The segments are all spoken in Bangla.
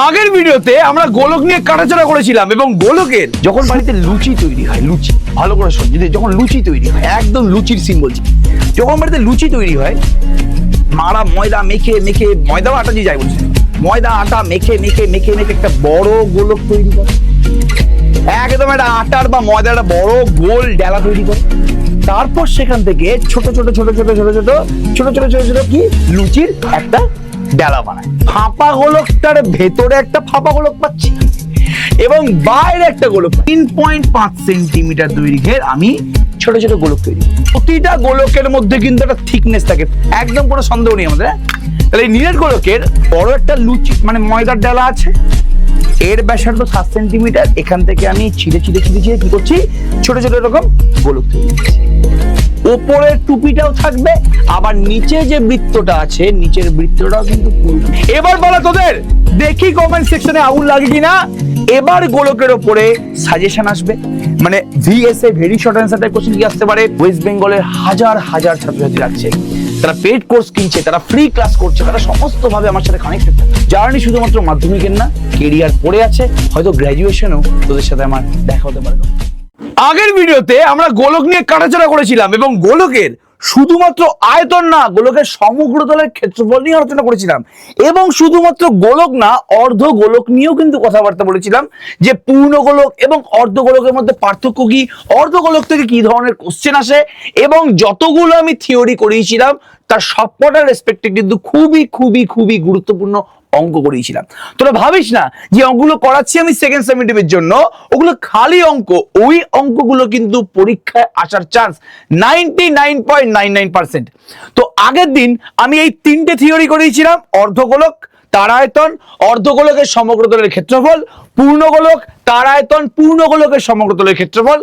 আগের ভিডিওতে আমরা গোলক নিয়ে কাটাছাড়া করেছিলাম এবং গোলকের যখন বাড়িতে লুচি তৈরি হয়, লুচি ভালো করে শোন, যদি যখন লুচি তৈরি হয়, একদম লুচির সিন বলছি, যখন বাড়িতে লুচি তৈরি হয় মারা ময়দা মেখে মেখে, ময়দা আটা দিয়ে যায় বলছি, ময়দা আটা মেখে মেখে মেখে মেখে একটা বড় গোলক তৈরি করে, একদম একটা আটার বা ময়দার একটা বড় গোল ডেলা তৈরি করে, তারপর সেখান থেকে ছোট ছোট ছোট ছোট ছোট ছোট ছোট ছোট ছোট ছোট কি লুচির একটা ডেলা বানায়। ফাঁপা গোলকটার ভেতরে একটা ফাঁপা গোলক পাচ্ছি এবং বাইরে একটা গোলক 3.5 সেন্টিমিটার দৈর্ঘ্যের আমি ছোট ছোট গোলক তৈরি। প্রতিটা গোলকের মধ্যে কিন্তু একটা থিকনেস থাকে, একদম কোনো সন্দেহ নেই আমাদের। তাহলে এই নীলের গোলকের বড় একটা লুচি মানে ময়দার ডেলা আছে, এর ব্যাসার্ধ 7 সেন্টিমিটার। এখান থেকে আমি ছিঁড়ে ছিঁড়ে ছিঁড়ে ছিঁড়ে কি করছি, ছোট ছোট এরকম গোলক তৈরি করছি। ওপরের টুপিটাও থাকবে, আবার নিচে যে বৃত্তটা আছে নিচের বৃত্তটাও কিন্তু। এবার বলা তোদের, দেখি কমেন্ট সেকশনে আগুন লাগে কিনা। এবার গোলকের ওপরে সাজেশন আসবে, মানে VSA very short answer type question কি আসতে পারে। ওয়েস্ট বেঙ্গলের হাজার হাজার ছাত্রছাত্রী রাখছে, তারা পেড কোর্স কিনছে, তারা ফ্রি ক্লাস করছে, তারা সমস্ত ভাবে আমার সাথে কানেক্টেড। জার্নি শুধুমাত্র মাধ্যমিকের না, কেরিয়ার পড়ে আছে, হয়তো গ্র্যাজুয়েশনও তোদের সাথে আমার দেখা হতে পারে। আগের ভিডিওতে আমরা গোলক নিয়ে কাটাছাড়া করেছিলাম এবং গোলকের শুধুমাত্র আয়তন না, গোলকের সমগ্র তলের ক্ষেত্রফল নিয়ে আলোচনা করেছিলাম এবং শুধুমাত্র গোলক না, অর্ধ গোলক নিয়েও কিন্তু কথাবার্তা বলেছিলাম যে পূর্ণ গোলক এবং অর্ধ গোলকের মধ্যে পার্থক্য কি, অর্ধ গোলক থেকে কি ধরনের কোশ্চেন আসে, এবং যতগুলো আমি থিওরি করিয়েছিলাম তার সবকটার রেসপেক্টে কিন্তু খুবই খুবই খুবই গুরুত্বপূর্ণ অঙ্ক করিয়েছিলাম। তোরা ভাবিস না যে অঙ্কগুলো করাচ্ছি আমি সেকেন্ড সেমিটিভের জন্য, ওগুলো খালি অঙ্ক। ওই অঙ্কগুলো কিন্তু পরীক্ষায় আসার চান্স 99.99%। তো আগের দিন আমি এই তিনটে থিওরি করিয়েছিলাম, অর্ধগোলক, তার আয়তন, অর্ধগোলকের সমগ্র তলের ক্ষেত্রফল, পূর্ণগোলক, তার আয়তন, পূর্ণগোলকের সমগ্র তলের ক্ষেত্রফল।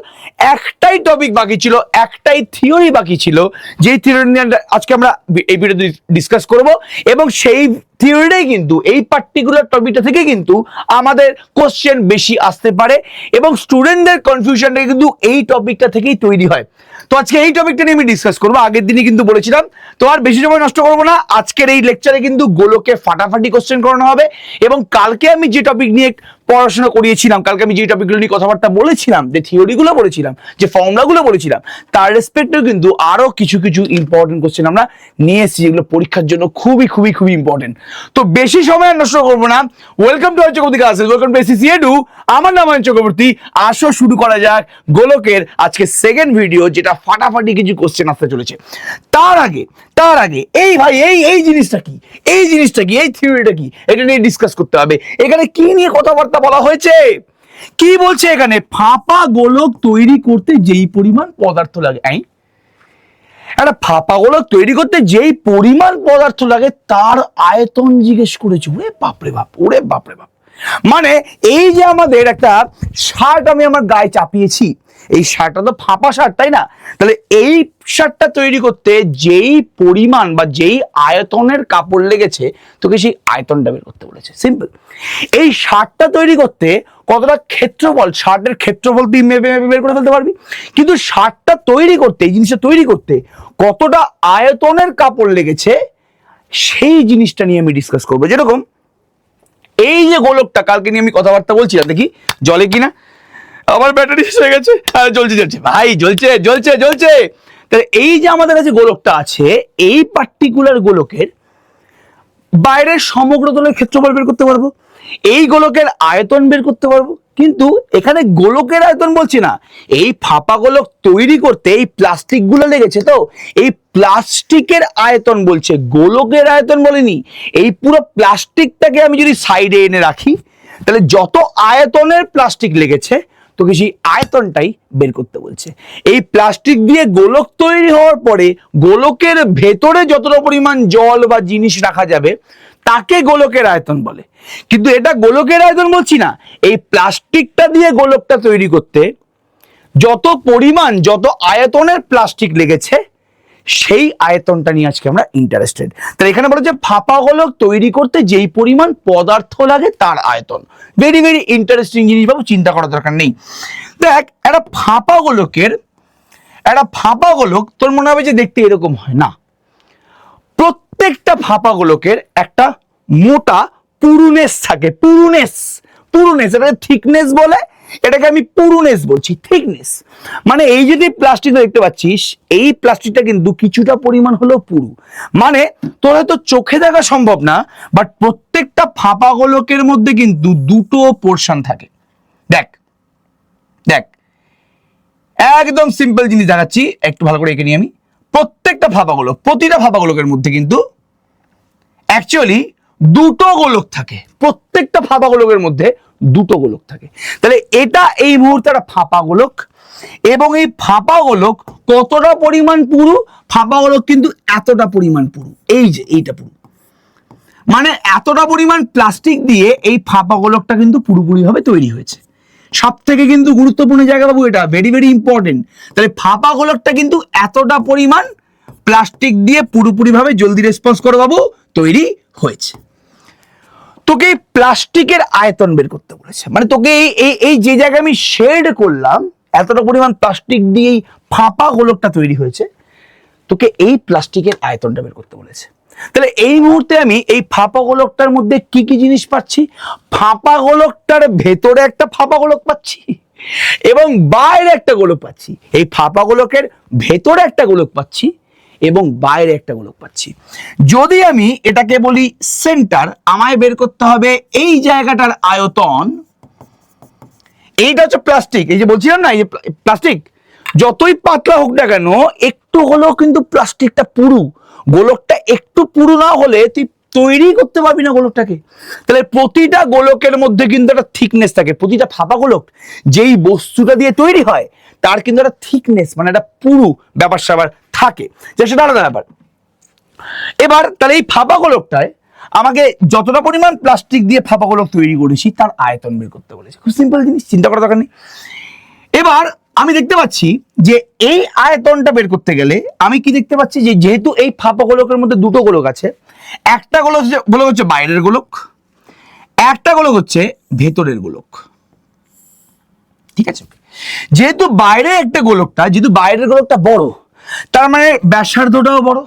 একটাই টপিক বাকি ছিল, একটাই থিওরি বাকি ছিল, যেই থিওরি নিয়ে আজকে আমরা এই ভিডিওতে ডিসকাস করব। এবং সেই থিওরিটাই কিন্তু, এই পার্টিকুলার টপিকটা থেকে কিন্তু আমাদের কোশ্চেন বেশি আসতে পারে এবং স্টুডেন্টদের কনফিউশনটা কিন্তু এই টপিকটা থেকেই তৈরি হয়। তো আজকে এই টপিকটা নিয়ে আমি ডিসকাস করবো। আগের দিনই কিন্তু বলেছিলাম, তো আর বেশি সময় নষ্ট করবো না। আজকের এই লেকচারে কিন্তু গোলকে ফাটাফাটি কোশ্চেন করানো হবে এবং কালকে আমি যে টপিক নিয়ে পড়াশোনা করিয়েছিলাম, কালকে আমি যে টপিকগুলো নিয়ে কথাবার্তা বলেছিলাম, যে থিওরিগুলো বলেছিলাম, যে ফর্মুলাগুলো বলেছিলাম, তার রেসপেক্টেও কিন্তু আরো কিছু কিছু ইম্পর্টেন্ট কোশ্চেন আমরা নিয়ে এসেছি, যেগুলো পরীক্ষার জন্য খুবই খুবই খুবই ইম্পর্টেন্ট। তো বেশি সময় নষ্ট করবো না। Welcome to Ayan Chakraborty classes, welcome to ACC edu. আমার নাম অয়ন চক্রবর্তী। আসো শুরু করা যাক গোলকের আজকে সেকেন্ড ভিডিও, যেটা ফাটাফাটি কিছু কোশ্চেন আসতে চলেছে। তার আগে এই ভাই এই জিনিসটা কি, এই জিনিসটা কি, এই থিওরিটা কি, এটা নিয়ে ডিসকাস করতে হবে। এখানে কি নিয়ে কথাবার্তা বলা হয়েছে, কি বলছে এখানে, ফাঁপা গোলক তৈরি করতে যেই পরিমাণ পদার্থ লাগে, একটা ফাঁপা গোলক তৈরি করতে যেই পরিমাণ পদার্থ লাগে তার আয়তন জিজ্ঞেস করেছে। ওরে বাপরে বাপ, ওরে বাপরে বাপ। মানে এই যে আমাদের একটা শার্ট আমি আমার গায়ে চাপিয়েছি, এই শার্টটা তো ফাঁপা শার্ট, তাই না? তাহলে এই শার্টটা তৈরি করতে যেই পরিমাণ বা যেই আয়তনের কাপড় লেগেছে, তোকে সেই আয়তনটা বের করতে বলেছে। সিম্পল। এই শার্টটা তৈরি করতে কতটা ক্ষেত্রফল, শার্টের ক্ষেত্রফল তুই বের করে ফেলতে পারবি, কিন্তু শার্টটা তৈরি করতে, এই জিনিসটা তৈরি করতে কতটা আয়তনের কাপড় লেগেছে সেই জিনিসটা নিয়ে আমি ডিসকাস করবো। যেরকম এই যে গোলকটা কালকে নিয়ে আমি কথাবার্তা বলছিলাম, দেখি জলে কিনা, আমার ব্যাটারি শেষ হয়ে গেছে, জ্বলছে ভাই, জ্বলছে। তাহলে এই যে আমাদের কাছে গোলকটা আছে, এই পার্টিকুলার গোলকের বাইরের সমগ্র তলের ক্ষেত্রফল বের করতে পারবো, এই গোলকের আয়তন বের করতে পারবো। কিন্তু এখানে গোলকের আয়তন বলছি না, এই ফাঁপা গোলক তৈরি করতে এই প্লাস্টিক গুলো লেগেছে, তো এই প্লাস্টিকের আয়তন বলছে, গোলকের আয়তন বলেনি। এই পুরো প্লাস্টিকটাকে আমি যদি সাইডে এনে রাখি, তাহলে যত আয়তনের প্লাস্টিক লেগেছে তোকে সেই আয়তনটাই বের করতে বলছে। এই প্লাস্টিক দিয়ে গোলক তৈরি হওয়ার পরে গোলকের ভেতরে যতটা পরিমাণ জল বা জিনিস রাখা যাবে তাকে গোলকের আয়তন বলে। কিন্তু এটা গোলকের আয়তন বলছি না, এই প্লাস্টিকটা দিয়ে গোলকটা তৈরি করতে যত পরিমাণ, যত আয়তনের প্লাস্টিক লেগেছে সেই আয়তনটা নিয়ে আজকে আমরা ইন্টারেস্টেড। তাহলে এখানে বলা যে ফাঁপা গোলক তৈরি করতে যেই পরিমাণ পদার্থ লাগে তার আয়তন। ভেরি ভেরি ইন্টারেস্টিং জিনিস, বাবু, চিন্তা করার দরকার নেই। দেখ, একটা ফাঁপা গোলক তোর মনে হবে যে দেখতে এরকম হয় না। প্রত্যেকটা ফাঁপা গোলকের একটা মোটা পুরুনেস থাকে, পুরুনেস, পুরুনেস, এটা থিকনেস বলে, এটাকে আমি পুরুনেস বলছি, থিকনেস। মানে এই যদি প্লাস্টিক দেখতে পাচ্ছিস, এই প্লাস্টিকটা কিন্তু কিছুটা পরিমাণ হলেও পুরু। মানে তোর হয়তো চোখে দেখা সম্ভব না, বাট প্রত্যেকটা ফাঁপা গোলকের মধ্যে কিন্তু দুটো পোর্শন থাকে। দেখ দেখ, একদম সিম্পল জিনিস দেখাচ্ছি, একটু ভালো করে এঁকে নিই আমি। প্রত্যেকটা ফাঁপা গোলক, প্রতিটা ফাঁপা গোলকের মধ্যে কিন্তু অ্যাকচুয়ালি দুটো গোলক থাকে, প্রত্যেকটা ফাঁপা গোলকের মধ্যে দুটো গোলক থাকে। তাহলে এটা এই মুহূর্তে একটা ফাঁপা গোলক, এবং এই ফাঁপা গোলক কতটা পরিমাণ পুরু? ফাঁপা গোলক কিন্তু এতটা পরিমাণ পুরু, এই যে এইটা পুরু। মানে এতটা পরিমাণ প্লাস্টিক দিয়ে এই ফাঁপা গোলকটা কিন্তু পুরোপুরি ভাবে তৈরি হয়েছে। সব থেকে কিন্তু গুরুত্বপূর্ণ জায়গা বাবু, এটা ভেরি ভেরি ইম্পর্টেন্ট। তাহলে ফাঁপা গোলকটা কিন্তু এতটা পরিমাণ প্লাস্টিক দিয়ে পুরোপুরি ভাবে জলদি রেসপন্স করো বাবু তৈরি হয়েছে। তোকে এই প্লাস্টিকের আয়তন বের করতে বলেছে, মানে তোকে এই যে জায়গায় আমি শেড করলাম, এতটা পরিমাণ প্লাস্টিক দিয়ে এই ফাঁপা গোলকটা তৈরি হয়েছে, তোকে এই প্লাস্টিকের আয়তনটা বের করতে বলেছে। তাহলে এই মুহূর্তে আমি এই ফাঁপা গোলকটার মধ্যে কি কি জিনিস পাচ্ছি? ফাঁপা গোলকটার ভেতরে একটা ফাঁপা গোলক পাচ্ছি এবং বাইরে একটা গোলক পাচ্ছি। এই ফাঁপা গোলকের ভেতরে একটা গোলক পাচ্ছি এবং বাইরে একটা গোলক পাচ্ছি। যদি আমি এটাকে বলি সেন্টার, আমায় বের করতে হবে এই জায়গাটার আয়তন। এইটা হচ্ছে প্লাস্টিক, এই যে বলছিলাম না, এই যে প্লাস্টিক যতই পাতলা হোক না কেন, একটু হলেও কিন্তু প্লাস্টিকটা পুরু। গোলকটা একটু পুরু না হলে তুই তৈরি করতে পারবি না গোলকটাকে। তাহলে প্রতিটা গোলকের মধ্যে কিন্তু একটা থিকনেস থাকে। প্রতিটা ফাঁপা গোলক যেই বস্তুটা দিয়ে তৈরি হয় তার কিন্তু একটা থিকনেস, মানে একটা পুরু ব্যাপার স্যাপার থাকে, যে সেটা আলাদা ব্যাপার। এবার তাহলে এই ফাঁপা গোলকটায় আমাকে যতটা পরিমাণ প্লাস্টিক দিয়ে ফাঁপা গোলক তৈরি করেছি তার আয়তন বের করতে বলেছে। খুব সিম্পল জিনিস, চিন্তা করার দরকার নেই। এবার আমি দেখতে পাচ্ছি যে এই আয়তনটা বের করতে গেলে আমি কি দেখতে পাচ্ছি, যে যেহেতু এই ফাঁপা গোলকের মধ্যে দুটো গোলক আছে, একটা গোলক হচ্ছে বাইরের গোলক, একটা গোলক হচ্ছে ভেতরের গোলক, ঠিক আছে? যেহেতু বাইরের একটা গোলকটা, যেহেতু বাইরের গোলকটা বড়, তার মানে ব্যাসার্ধটাও বড়।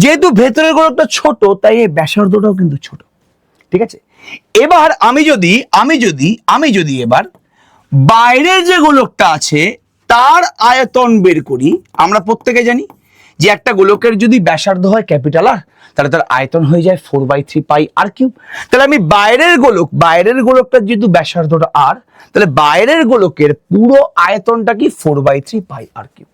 যেহেতু ভেতরের গোলকটা ছোট, তাই এই ব্যাসার্ধটাও কিন্তু ছোট, ঠিক আছে? এবার আমি যদি এবার বাইরের যে গোলকটা আছে তার আয়তন বের করি। আমরা প্রত্যেকে জানি যে একটা গোলকের যদি ব্যাসার্ধ হয় ক্যাপিটাল আর, তাহলে তার আয়তন হয়ে যায় 4/3 পাই আর কিউব। তাহলে আমি বাইরের গোলকটার যেহেতু ব্যাসার্ধটা আর, তাহলে বাইরের গোলকের পুরো আয়তনটা কি 4/3 পাই আর কিউব।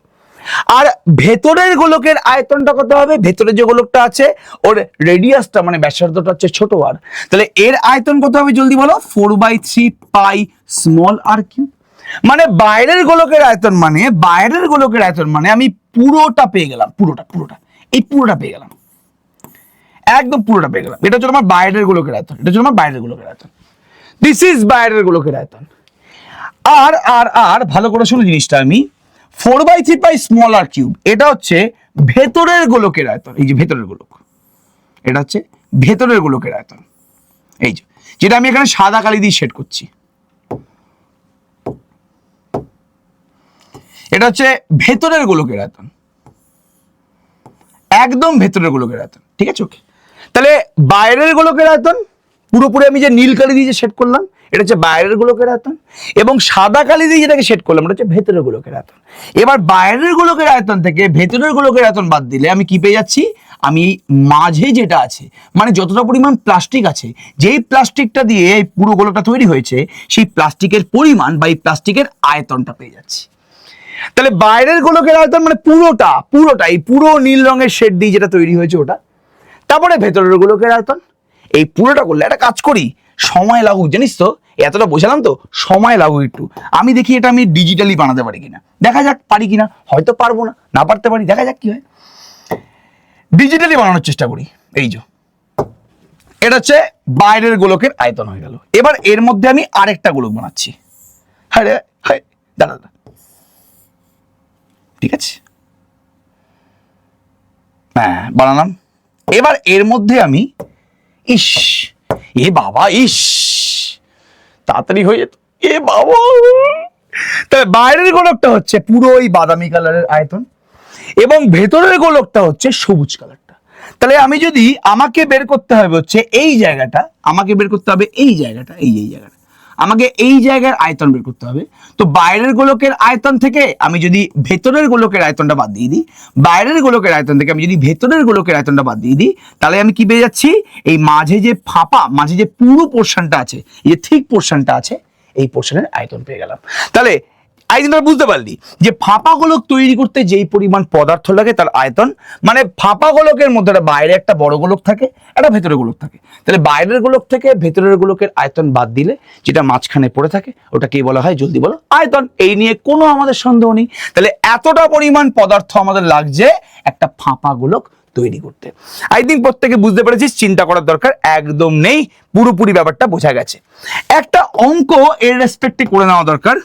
আর ভেতরের গোলকের আয়তনটা কত হবে? ভেতরে যে গোলকটা আছে ওর রেডিয়াসটা মানে ব্যাসার্ধটা হচ্ছে ছোট আর, তাহলে এর আয়তন কত হবে জলদি বলো? 4/3 পাই স্মল আর কিউব। মানে বাইরের গোলকের আয়তন মানে আমি পুরোটা পেয়ে গেলাম, পুরোটা এই পুরোটা পেয়ে গেলাম, একদম পুরোটা পেয়ে গেলাম। এটা হচ্ছে আমার বাইরের গোলকের আয়তন, এটা হচ্ছে আমার বাইরের গোলকের আয়তন। দিস ইজ বাইরের গোলকের আয়তন। আর ভালো করে শোনো জিনিসটা, আমি 4/3 পাই স্মল আর কিউব, এটা হচ্ছে ভেতরের গোলকের আয়তন। এই যে ভেতরের গোলক, এটা হচ্ছে ভেতরের গোলকের আয়তন, এই যে যেটা আমি এখানে সাদা কালি দিয়ে শেড করছি, এটা হচ্ছে ভেতরের গোলকের আয়তন, একদম ভেতরের গোলকের আয়তন, ঠিক আছে? ওকে, তাহলে বাইরের গোলকের আয়তন পুরোপুরি আমি যে নীল কালি দিয়ে শেড করলাম এটা হচ্ছে বাইরের গোলকের আয়তন, এবং সাদা কালি দিয়ে যেটাকে শেড করলাম এটা হচ্ছে ভেতরের গোলকের আয়তন। এবার বাইরের গোলকের আয়তন থেকে ভেতরের গোলকের আয়তন বাদ দিলে আমি কি পেয়ে যাচ্ছি? আমি মাঝে যেটা আছে, মানে যতটা পরিমাণ প্লাস্টিক আছে, যেই প্লাস্টিকটা দিয়ে এই পুরো গোলকটা তৈরি হয়েছে, সেই প্লাস্টিকের পরিমাণ বা এই প্লাস্টিকের আয়তনটা পেয়ে যাচ্ছি। তাহলে বাইরের গোলকের আয়তন মানে পুরোটা এই পুরো নীল রঙের শেড দিয়ে যেটা তৈরি হয়েছে ওটা। তারপরে ভেতরের গোলকের আয়তন, এই পুরোটা করলে একটা কাজ করি, সময় লাগুক, জানিস তো, এতটা বোঝালাম তো, সময় লাগুক একটু। আমি দেখি এটা আমি ডিজিটালি বানাতে পারি কিনা, দেখা যাক পারি কিনা, হয়তো পারবো না পারতে পারি, দেখা যাক কি হয়। ডিজিটালি বানানোর চেষ্টা করি। এই যে এটা হচ্ছে বাইরের গোলকের আয়তন হয়ে গেল। এবার এর মধ্যে আমি আরেকটা গোলক বানাচ্ছি, দাঁড়া, ঠিক আছে, হ্যাঁ বানালাম। এবার এর মধ্যে আমি তাড়াতাড়ি হয়ে যেত, তাহলে বাইরের গোলকটা হচ্ছে পুরো ওই বাদামি কালারের আয়তন এবং ভেতরের গোলকটা হচ্ছে সবুজ কালারটা। তাহলে আমি যদি আমাকে বের করতে হবে হচ্ছে এই জায়গাটা, আমাকে বের করতে হবে এই জায়গাটা, এই জায়গাটা আমাকে এই জায়গার আয়তন বের করতে হবে। তো বাইরের গোলকের আয়তন থেকে আমি যদি ভেতরের গোলকের আয়তনটা বাদ দিয়ে দিই, বাইরের গোলকের আয়তন থেকে আমি যদি ভেতরের গোলকের আয়তনটা বাদ দিয়ে দিই, তাহলে আমি কি পেয়ে যাচ্ছি, এই মাঝে যে ফাঁপা, মাঝে যে পুরো পোর্শনটা আছে, এই যে থিক পোর্শনটা আছে, এই পোর্শনের আয়তন পেয়ে গেলাম। তাহলে আয়তনটা বুঝতে পারলি যে ফাঁপা গোলক তৈরি করতে যেই পরিমাণ পদার্থ লাগে তার আয়তন, মানে ফাঁপা গোলকের মধ্যে বাইরে একটা বড় গোলক থাকে, একটা ভেতরের গোলক থাকে। তাহলে বাইরের গোলক থেকে ভেতরের গোলকের আয়তন বাদ দিলে যেটা মাঝখানে পড়ে থাকে ওটাকে বলা হয়, জলদি বলো, আয়তন। এই নিয়ে কোনো আমাদের সন্দেহ নেই। তাহলে এতটা পরিমাণ পদার্থ আমাদের লাগছে একটা ফাঁপা গোলক তৈরি করতে। আই থিঙ্ক প্রত্যেকে বুঝতে পেরেছিস, চিন্তা করার দরকার একদম নেই, পুরোপুরি ব্যাপারটা বোঝা গেছে। একটা অঙ্ক এর রেসপেক্টে করে নেওয়া দরকার।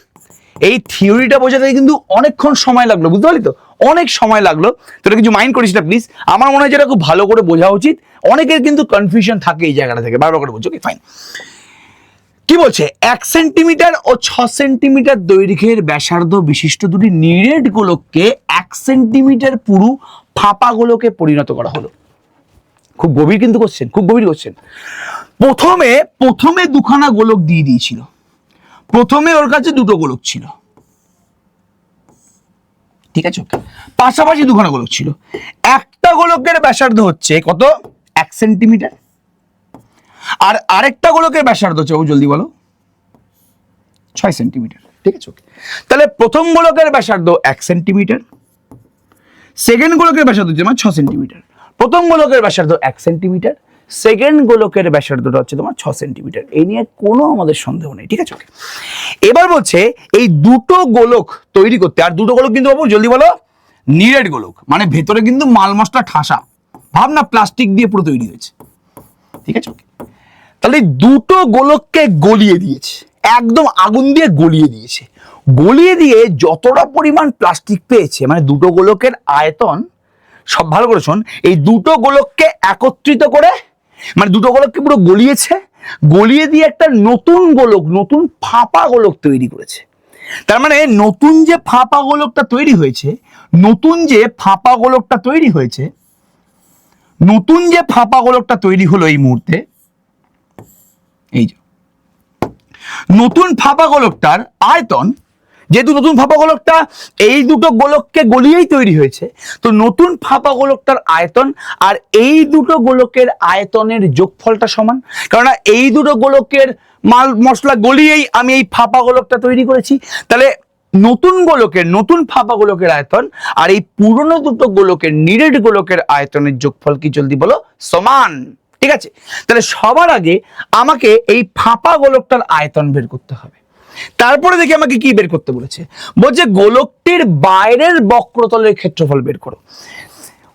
এই থিওরিটা বোঝাতে কিন্তু অনেকক্ষণ সময় লাগলো, বুঝতে পারলি তো, অনেক সময় লাগলো। তোরা কিছু মাইন্ড করিস না প্লিজ, আমার মনে হয় যেটা খুব ভালো করে বোঝা উচিত। অনেকের কিন্তু কনফিউশন থাকে এই জায়গাটা থেকে, বারবার করে বলছো, ফাইন। কি বলছে, 1 সেন্টিমিটার ও 6 সেন্টিমিটার দৈর্ঘ্যের ব্যাসার্ধ বিশিষ্ট দুটি নিরেট গোলককে 1 সেন্টিমিটার পুরু ফাঁপা গোলকে পরিণত করা হলো। খুব গভীর কিন্তু কোশ্চেন, খুব গভীর কোশ্চেন। প্রথমে দুখানা গোলক দিয়ে দিয়েছিল। প্রথমে ওর কাছে দুটো গোলক ছিল, ঠিক আছে, পাশাপাশি দুখানা গোলক ছিল। একটা গোলকের ব্যাসার্ধ হচ্ছে কত, 1 সেন্টিমিটার, আর আরেকটা গোলকের ব্যাসার্ধ হচ্ছে, জলদি বলো, 6 সেন্টিমিটার, ঠিক আছে। তাহলে প্রথম গোলকের ব্যাসার্ধ 1 সেন্টিমিটার, সেকেন্ড গোলকের ব্যাসার্ধ হচ্ছে 6 সেন্টিমিটার। প্রথম গোলকের ব্যাসার্ধ 1 সেন্টিমিটার, সেকেন্ড গোলকের ব্যাসার্ধটা হচ্ছে তোমার 6 সেন্টিমিটার। এই নিয়ে কোনো আমাদের সন্দেহ নেই, ঠিক আছে। এবার বলছে এই দুটো গোলক তৈরি করতে, আর দুটো গোলক কিন্তু বাবু জলদি বলো নিরেট গোলক, মানে ভেতরে কিন্তু মাল মশলা ঠাসা, ভাব না প্লাস্টিক দিয়ে পুরো তৈরি হয়েছে, ঠিক আছে। তাহলে দুটো গোলককে গলিয়ে দিয়েছে, একদম আগুন দিয়ে গলিয়ে দিয়েছে। গলিয়ে দিয়ে যতটা পরিমাণ প্লাস্টিক পেয়েছে, মানে দুটো গোলকের আয়তন, সব ভালো করে শোন, এই দুটো গোলককে একত্রিত করে, মানে দুটো গোলককে পুরো গলিয়েছে, গলিয়ে দিয়ে একটা নতুন গোলক, নতুন ফাঁপা গোলক তৈরি করেছে। তার মানে নতুন যে ফাঁপা গোলকটা তৈরি হয়েছে, নতুন যে ফাঁপা গোলকটা তৈরি হয়েছে, নতুন যে ফাঁপা গোলকটা তৈরি হলো এই মুহূর্তে, এই যে নতুন ফাঁপা গোলকটার আয়তন, যেহেতু নতুন ফাঁপা গোলকটা এই দুটো গোলককে গলিয়েই তৈরি হয়েছে, তো নতুন ফাঁপা গোলকটার আয়তন আর এই দুটো গোলকের আয়তনের যোগফলটা সমান। কারণ এই দুটো গোলকের মাল মশলা গলিয়েই আমি এই ফাঁপা গোলকটা তৈরি করেছি। তাহলে নতুন গোলকের, নতুন ফাঁপা গোলকের আয়তন আর এই পুরনো দুটো গোলকের, নিরেট গোলকের আয়তনের যোগফল কি, জলদি বলো, সমান, ঠিক আছে। তাহলে সবার আগে আমাকে এই ফাঁপা গোলকটার আয়তন বের করতে হবে। তারপরে দেখি আমাকে কি বের করতে বলেছে, বলছে গোলকটির বাইরের বক্রতলের ক্ষেত্রফল বের করো।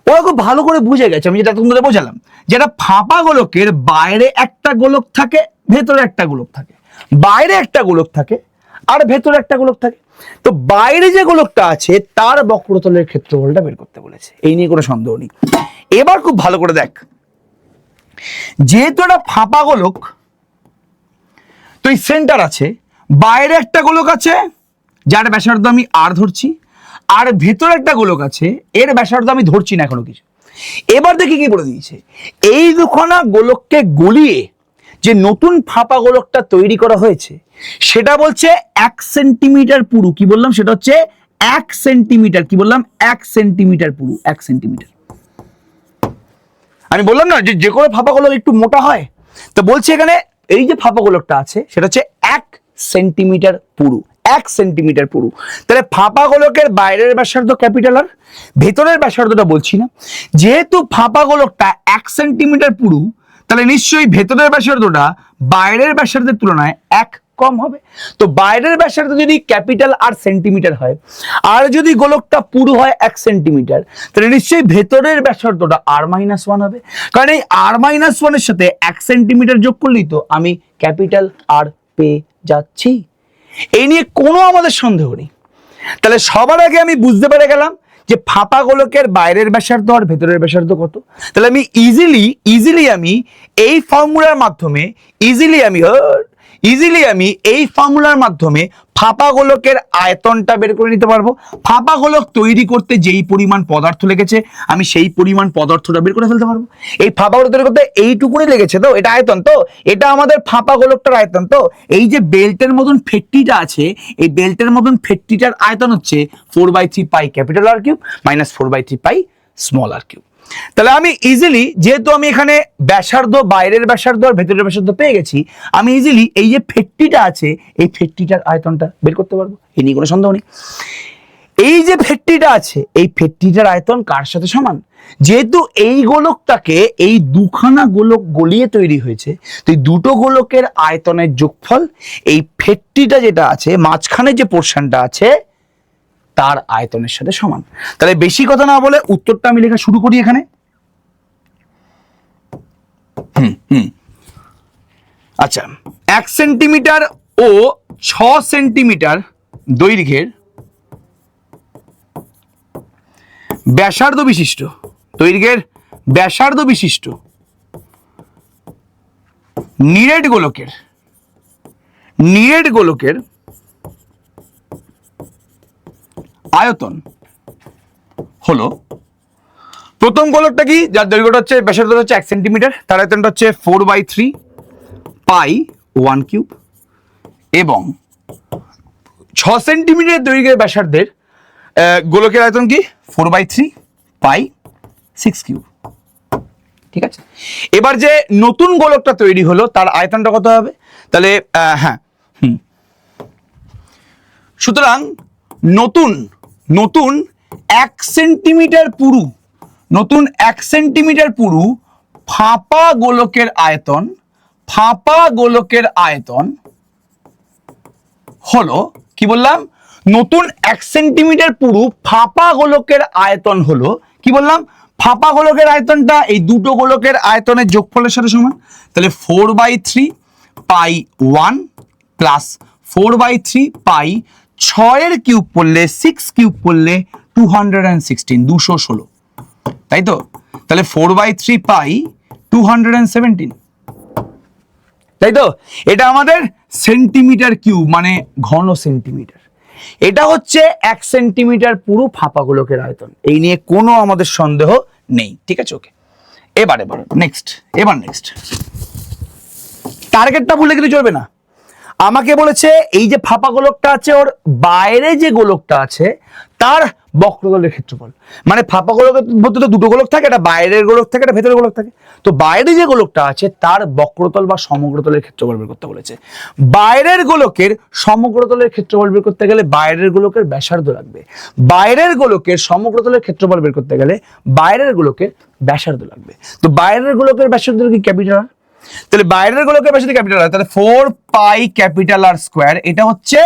ওরা খুব ভালো করে বুঝে গেছে, আমি যেটা তোমাদের বোঝালাম, যেটা ফাঁপা গোলকের বাইরে একটা গোলক থাকে, ভেতরে একটা গোলক থাকে, বাইরে একটা গোলক থাকে আর ভেতরে একটা গোলক থাকে। তো বাইরে যে গোলকটা আছে তার বক্রতলের ক্ষেত্রফলটা বের করতে বলেছে, এই নিয়ে কোনো সন্দেহ নেই। এবার খুব ভালো করে দেখ, যেহেতু একটা ফাঁপা গোলক, তো এই সেন্টার আছে, বাইরে একটা গোলক আছে যার ব্যাসার্ধ আমি আর ধরছি, আর ভেতরে একটা গোলক আছে এর ব্যাসার্ধ আমি ধরছি না এখনো কিছু। এবার দেখি কি বলে দিয়েছে, এই দুখানা গোলককে গলিয়ে যে নতুন ফাঁপা গোলকটা তৈরি করা হয়েছে সেটা বলছে 1 সেন্টিমিটার পুরু। কি বললাম, সেটা হচ্ছে 1 সেন্টিমিটার। কি বললাম, 1 সেন্টিমিটার পুরু, 1 সেন্টিমিটার। আমি বললাম না যে কোনো ফাঁপা গোলক একটু মোটা হয়, তো বলছি এখানে এই যে ফাঁপা গোলকটা আছে সেটা হচ্ছে 1 সেন্টিমিটার পুরু, 1 সেন্টিমিটার পুরু। তাহলে ফাঁপা গোলকের বাইরের ব্যাসার্ধ ক্যাপিটাল আর ভেতরের ব্যাসার্ধটা বলছি না। যেহেতু ফাঁপা গোলকটা 1 সেন্টিমিটার পুরু, তাহলে নিশ্চয়ই ভেতরের ব্যাসার্ধটা বাইরের ব্যাসার্ধের তুলনায় 1 কম হবে। তো বাইরের ব্যাসার্ধ যদি ক্যাপিটাল আর সেন্টিমিটার হয়, আর যদি গোলকটা পুরু হয় 1 সেন্টিমিটার, তাহলে নিশ্চয়ই ভেতরের ব্যাসার্ধটা r-1 হবে। কারণ এই r-1 এর সাথে 1 সেন্টিমিটার যোগ করলেই তো আমি ক্যাপিটাল আর পেয়ে যাচ্ছি। এই নিয়ে কোনো আমাদের সন্দেহ নেই। তাহলে সবার আগে আমি বুঝতে পেরে গেলাম যে ফাঁপা গোলকের বাইরের ব্যাসার্ধ আর ভেতরের ব্যাসার্ধ কত। তাহলে আমি ইজিলি আমি এই ফর্মুলার মাধ্যমে ফাঁপা গোলকের আয়তনটা বের করে নিতে পারবো। ফাঁপা গোলক তৈরি করতে যেই পরিমাণ পদার্থ লেগেছে আমি সেই পরিমাণ পদার্থটা বের করে ফেলতে পারবো। এই ফাঁপা গোলক তৈরি করতে এইটুকুনি লেগেছে, তো এটা আয়তন, তো এটা আমাদের ফাঁপা গোলকটার আয়তন। তো এই যে বেল্টের মতন ফেটটিটা আছে, এই বেল্টের মতন ফেটটিটার আয়তন হচ্ছে 4/3 pi capital R cube minus 4/3 pi small r cube. তাহলে আমি ইজিলি, যেহেতু আমি এখানে ব্যাসার্ধ, বাইরের ব্যাসার্ধ আর ভেতরের ব্যাসার্ধ পেয়ে গেছি, আমি ইজিলি এই যে ফেটটিটা আছে এই ফেটটিটার আয়তনটা বের করতে পারবো, এই নিয়ে কোনো সন্দেহ নেই। এই যে ফেটটিটা আছে এই ফেটটিটার আয়তন কার সাথে সমান? যেহেতু এই গোলকটাকে এই দুখানা গোলক গলিয়ে তৈরি হয়েছে, তো এই দুটো গোলকের আয়তনের যোগফল এই ফেটটিটা যেটা আছে মাঝখানে যে পোর্শনটা আছে তার আয়তনের সাথে সমান। তাহলে বেশি কথা না বলে উত্তরটা আমি লেখা শুরু করি এখানে। আচ্ছা, 1 সেন্টিমিটার ও 6 সেন্টিমিটার দৈর্ঘ্যের ব্যাসার্ধ বিশিষ্ট, দৈর্ঘ্যের ব্যাসার্ধ বিশিষ্ট নিরেট গোলকের আয়তন হলো, প্রথম গোলকটা কি, যার দৈর্ঘ্যটা হচ্ছে, ব্যাসার্ধ হচ্ছে 1 সেন্টিমিটার, তার আয়তনটা হচ্ছে 4/3 পাই 1 কিউব, এবং 6 সেন্টিমিটার দৈর্ঘ্যের ব্যাসার্ধের গোলকের আয়তন কি 4/3 পাই 6 কিউব। ঠিক আছে, এবার যে নতুন গোলকটা তৈরি হলো তার আয়তনটা কত হবে? তাহলে হ্যাঁ, সুতরাং নতুন 1 সেন্টিমিটার পুরু, নতুন 1 সেন্টিমিটার পুরু ফাঁপা গোলকের আয়তন হলো, কি বললাম, নতুন 1 সেন্টিমিটার পুরু ফাঁপা গোলকের আয়তন হলো, কি বললাম, ফাঁপা গোলকের আয়তনটা এই দুটো গোলকের আয়তনের যোগফলের সাথে সমান। তাহলে 4/3 পাই 1 প্লাস 4/3 পাই 6 এর কিউব করলে 6 কিউব করলে 216, তাই তো? তাহলে 4/3 পাই 217, তাই তো? এটা আমাদের সেন্টিমিটার কিউব, মানে ঘন সেন্টিমিটার। এটা হচ্ছে 1 সেন্টিমিটার পুরো ফাঁপা গোলকের আয়তন, এই নিয়ে কোনো আমাদের সন্দেহ নেই। ঠিক আছে, ওকে। এবার নেক্সট টার্গেটটা ভুলে গেলে চলবে না। আমাকে বলেছে এই যে ফাঁপা গোলকটা আছে ওর বাইরে যে গোলকটা আছে তার বক্রতলের ক্ষেত্রফল, মানে ফাঁপা গোলকের মধ্যে তো দুটো গোলক থাকে, একটা বাইরের গোলক থাকে, একটা ভেতরের গোলক থাকে। তো বাইরে যে গোলকটা আছে তার বক্রতল বা সমগ্রতলের ক্ষেত্রফল বের করতে বলেছে। বাইরের গোলকের সমগ্রতলের ক্ষেত্রফল বের করতে গেলে বাইরের গোলকের ব্যাসার্ধ লাগবে, বাইরের গোলকের সমগ্রতলের ক্ষেত্রফল বের করতে গেলে বাইরের গোলকের ব্যাসার্ধ লাগবে। তো বাইরের গোলকের ব্যাসার্ধ কি ক্যাপিটাল আর, তাহলে বাইরের গোলকের ব্যাসার্ধ ক্যাপিটাল আর, তাহলে 4 পাই ক্যাপিটাল আর স্কয়ার, এটা হচ্ছে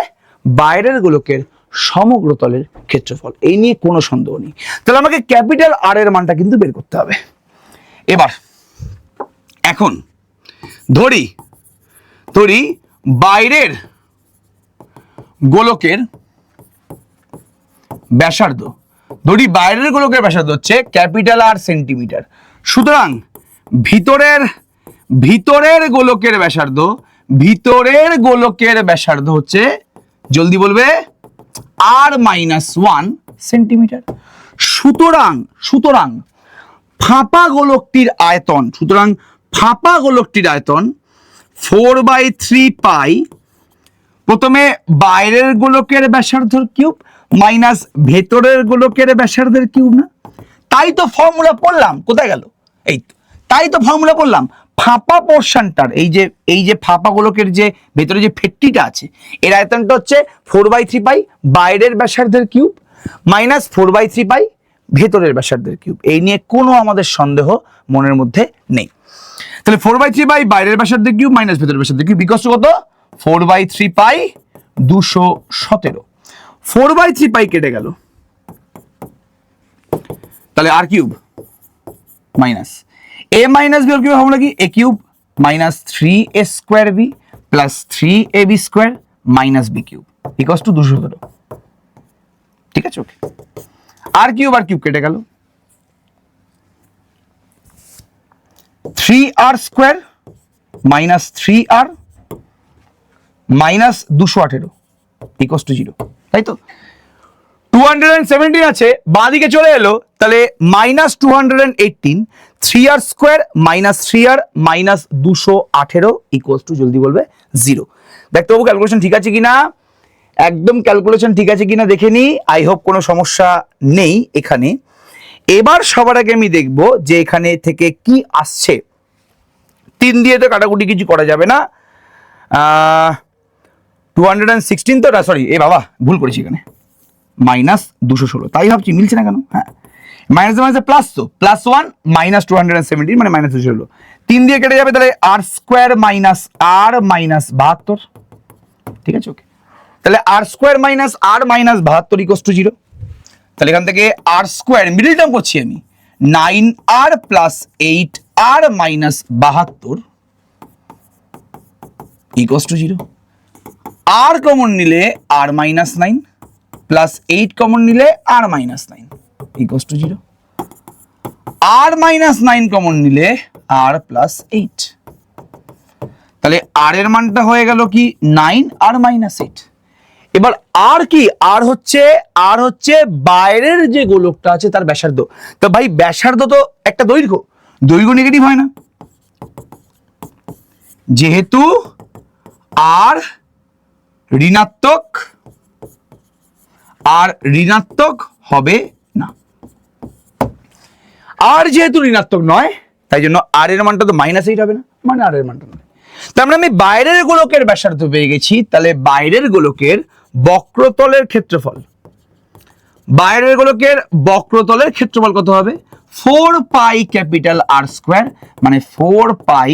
বাইরের গোলকের সমগ্রতলের ক্ষেত্রফল, এই নিয়ে কোনো সন্দেহ নেই। তাহলে আমাকে ক্যাপিটাল আর এর মানটা কিন্তু বের করতে হবে। এবার এখন ধরি বাইরের গোলকের ব্যাসার্ধ, হচ্ছে ক্যাপিটাল আর সেন্টিমিটার। সুতরাং ভিতরের গোলকের ব্যাসার্ধ হচ্ছে, জলদি বলবে, r-1 সেন্টিমিটার। সুতরাং ফাঁপা গোলকটির আয়তন 4/3 পাই, প্রথমে বাইরের গোলকের ব্যাসার্ধের কিউব মাইনাস ভেতরের গোলকের ব্যাসার্ধের কিউব। না, তাই তো ফর্মুলা পড়লাম, কোথায় গেল? এই তো, তাই তো ফর্মুলা পড়লাম। ফাঁপা পোর্শনটার এই যে ফাঁপা গোলকের যে ভেতরে যে ফেটটিটা আছে এর আয়তনটা হচ্ছে 4/3 পাই বাইরের ব্যাসার্ধের কিউব মাইনাস 4/3 পাই ভেতরের ব্যাসার্ধের কিউব, এই নিয়ে কোনো আমাদের সন্দেহ মনের মধ্যে নেই। তাহলে 4/3 পাই বাইরের ব্যাসার্ধের কিউব মাইনাস ভেতরের ব্যাসার্ধের কিউব ইকুয়াল টু কত? 4/3 পাই 217। 4/3 পাই কেটে গেল, তাহলে r cube minus a minus b cube formula কি? a cube minus 3a square b plus 3ab square minus b cube equal to 217। ঠিক আছে, ওকে। আর কিউব কেটে গেল, 3r square minus 3r minus 218 equals to 0, তাই তো? 217 আছে, বাঁ দিকে চলে এলো, তাহলে -218, 3r square minus 3r minus 218 equals two জলদি বলবে 0। দেখ তবু ক্যালকুলেশন ঠিক আছে কিনা, একদম ক্যালকুলেশন ঠিক আছে কিনা দেখে নি। আই হোপ কোনো সমস্যা নেই এখানে। এবার সবার আগে আমি দেখব যে এখানে থেকে কি আসছে। 3 দিয়ে তো কাটাকুটি কিছু করা যাবে না। 216 তো, সরি এ বাবা ভুল করেছি এখানে, -216, তাই ভাবছি মিলছে না কেন। হ্যাঁ, মাইনাস মাইনাস প্লাস, তো +1 -217 মানে -216, 3 দিয়ে কেটে যাবে, তাহলে r square minus r minus 72, ঠিক আছে ওকে। তাহলে r square minus r minus 72 equals to 0। তাহলে এখান থেকে r স্কোয়ার মিডল টার্ম করছি আমি, 9r plus 8r minus 72 equals to 0। r common নিলে r মাইনাস 9 প্লাস 8 কমন নিলে r minus 9 equals to 0। r minus 9 common নিলে r প্লাস 8, তাহলে r এর মানটা হয়ে গেল কি 9 r মাইনাস 8। এবার আর কি, আর হচ্ছে বাইরের যে গোলকটা আছে তার ব্যাসার্ধ। তো ভাই ব্যাসার্ধ তো একটা দৈর্ঘ্য নেগেটিভ হয় না, যেহেতু আর ঋণাত্মক হবে না, আর যেহেতু ঋণাত্মক নয় তাই জন্য আর এর মানটা তো -8 হবে না, মানে আর এর মানটা নয়। তার মানে আমি বাইরের গোলকের ব্যাসার্ধ পেয়ে গেছি। তাহলে বাইরের গোলকের বক্রতলের ক্ষেত্রফল, কত হবে? 4 পাই ক্যাপিটাল R স্কোয়ার, মানে 4 পাই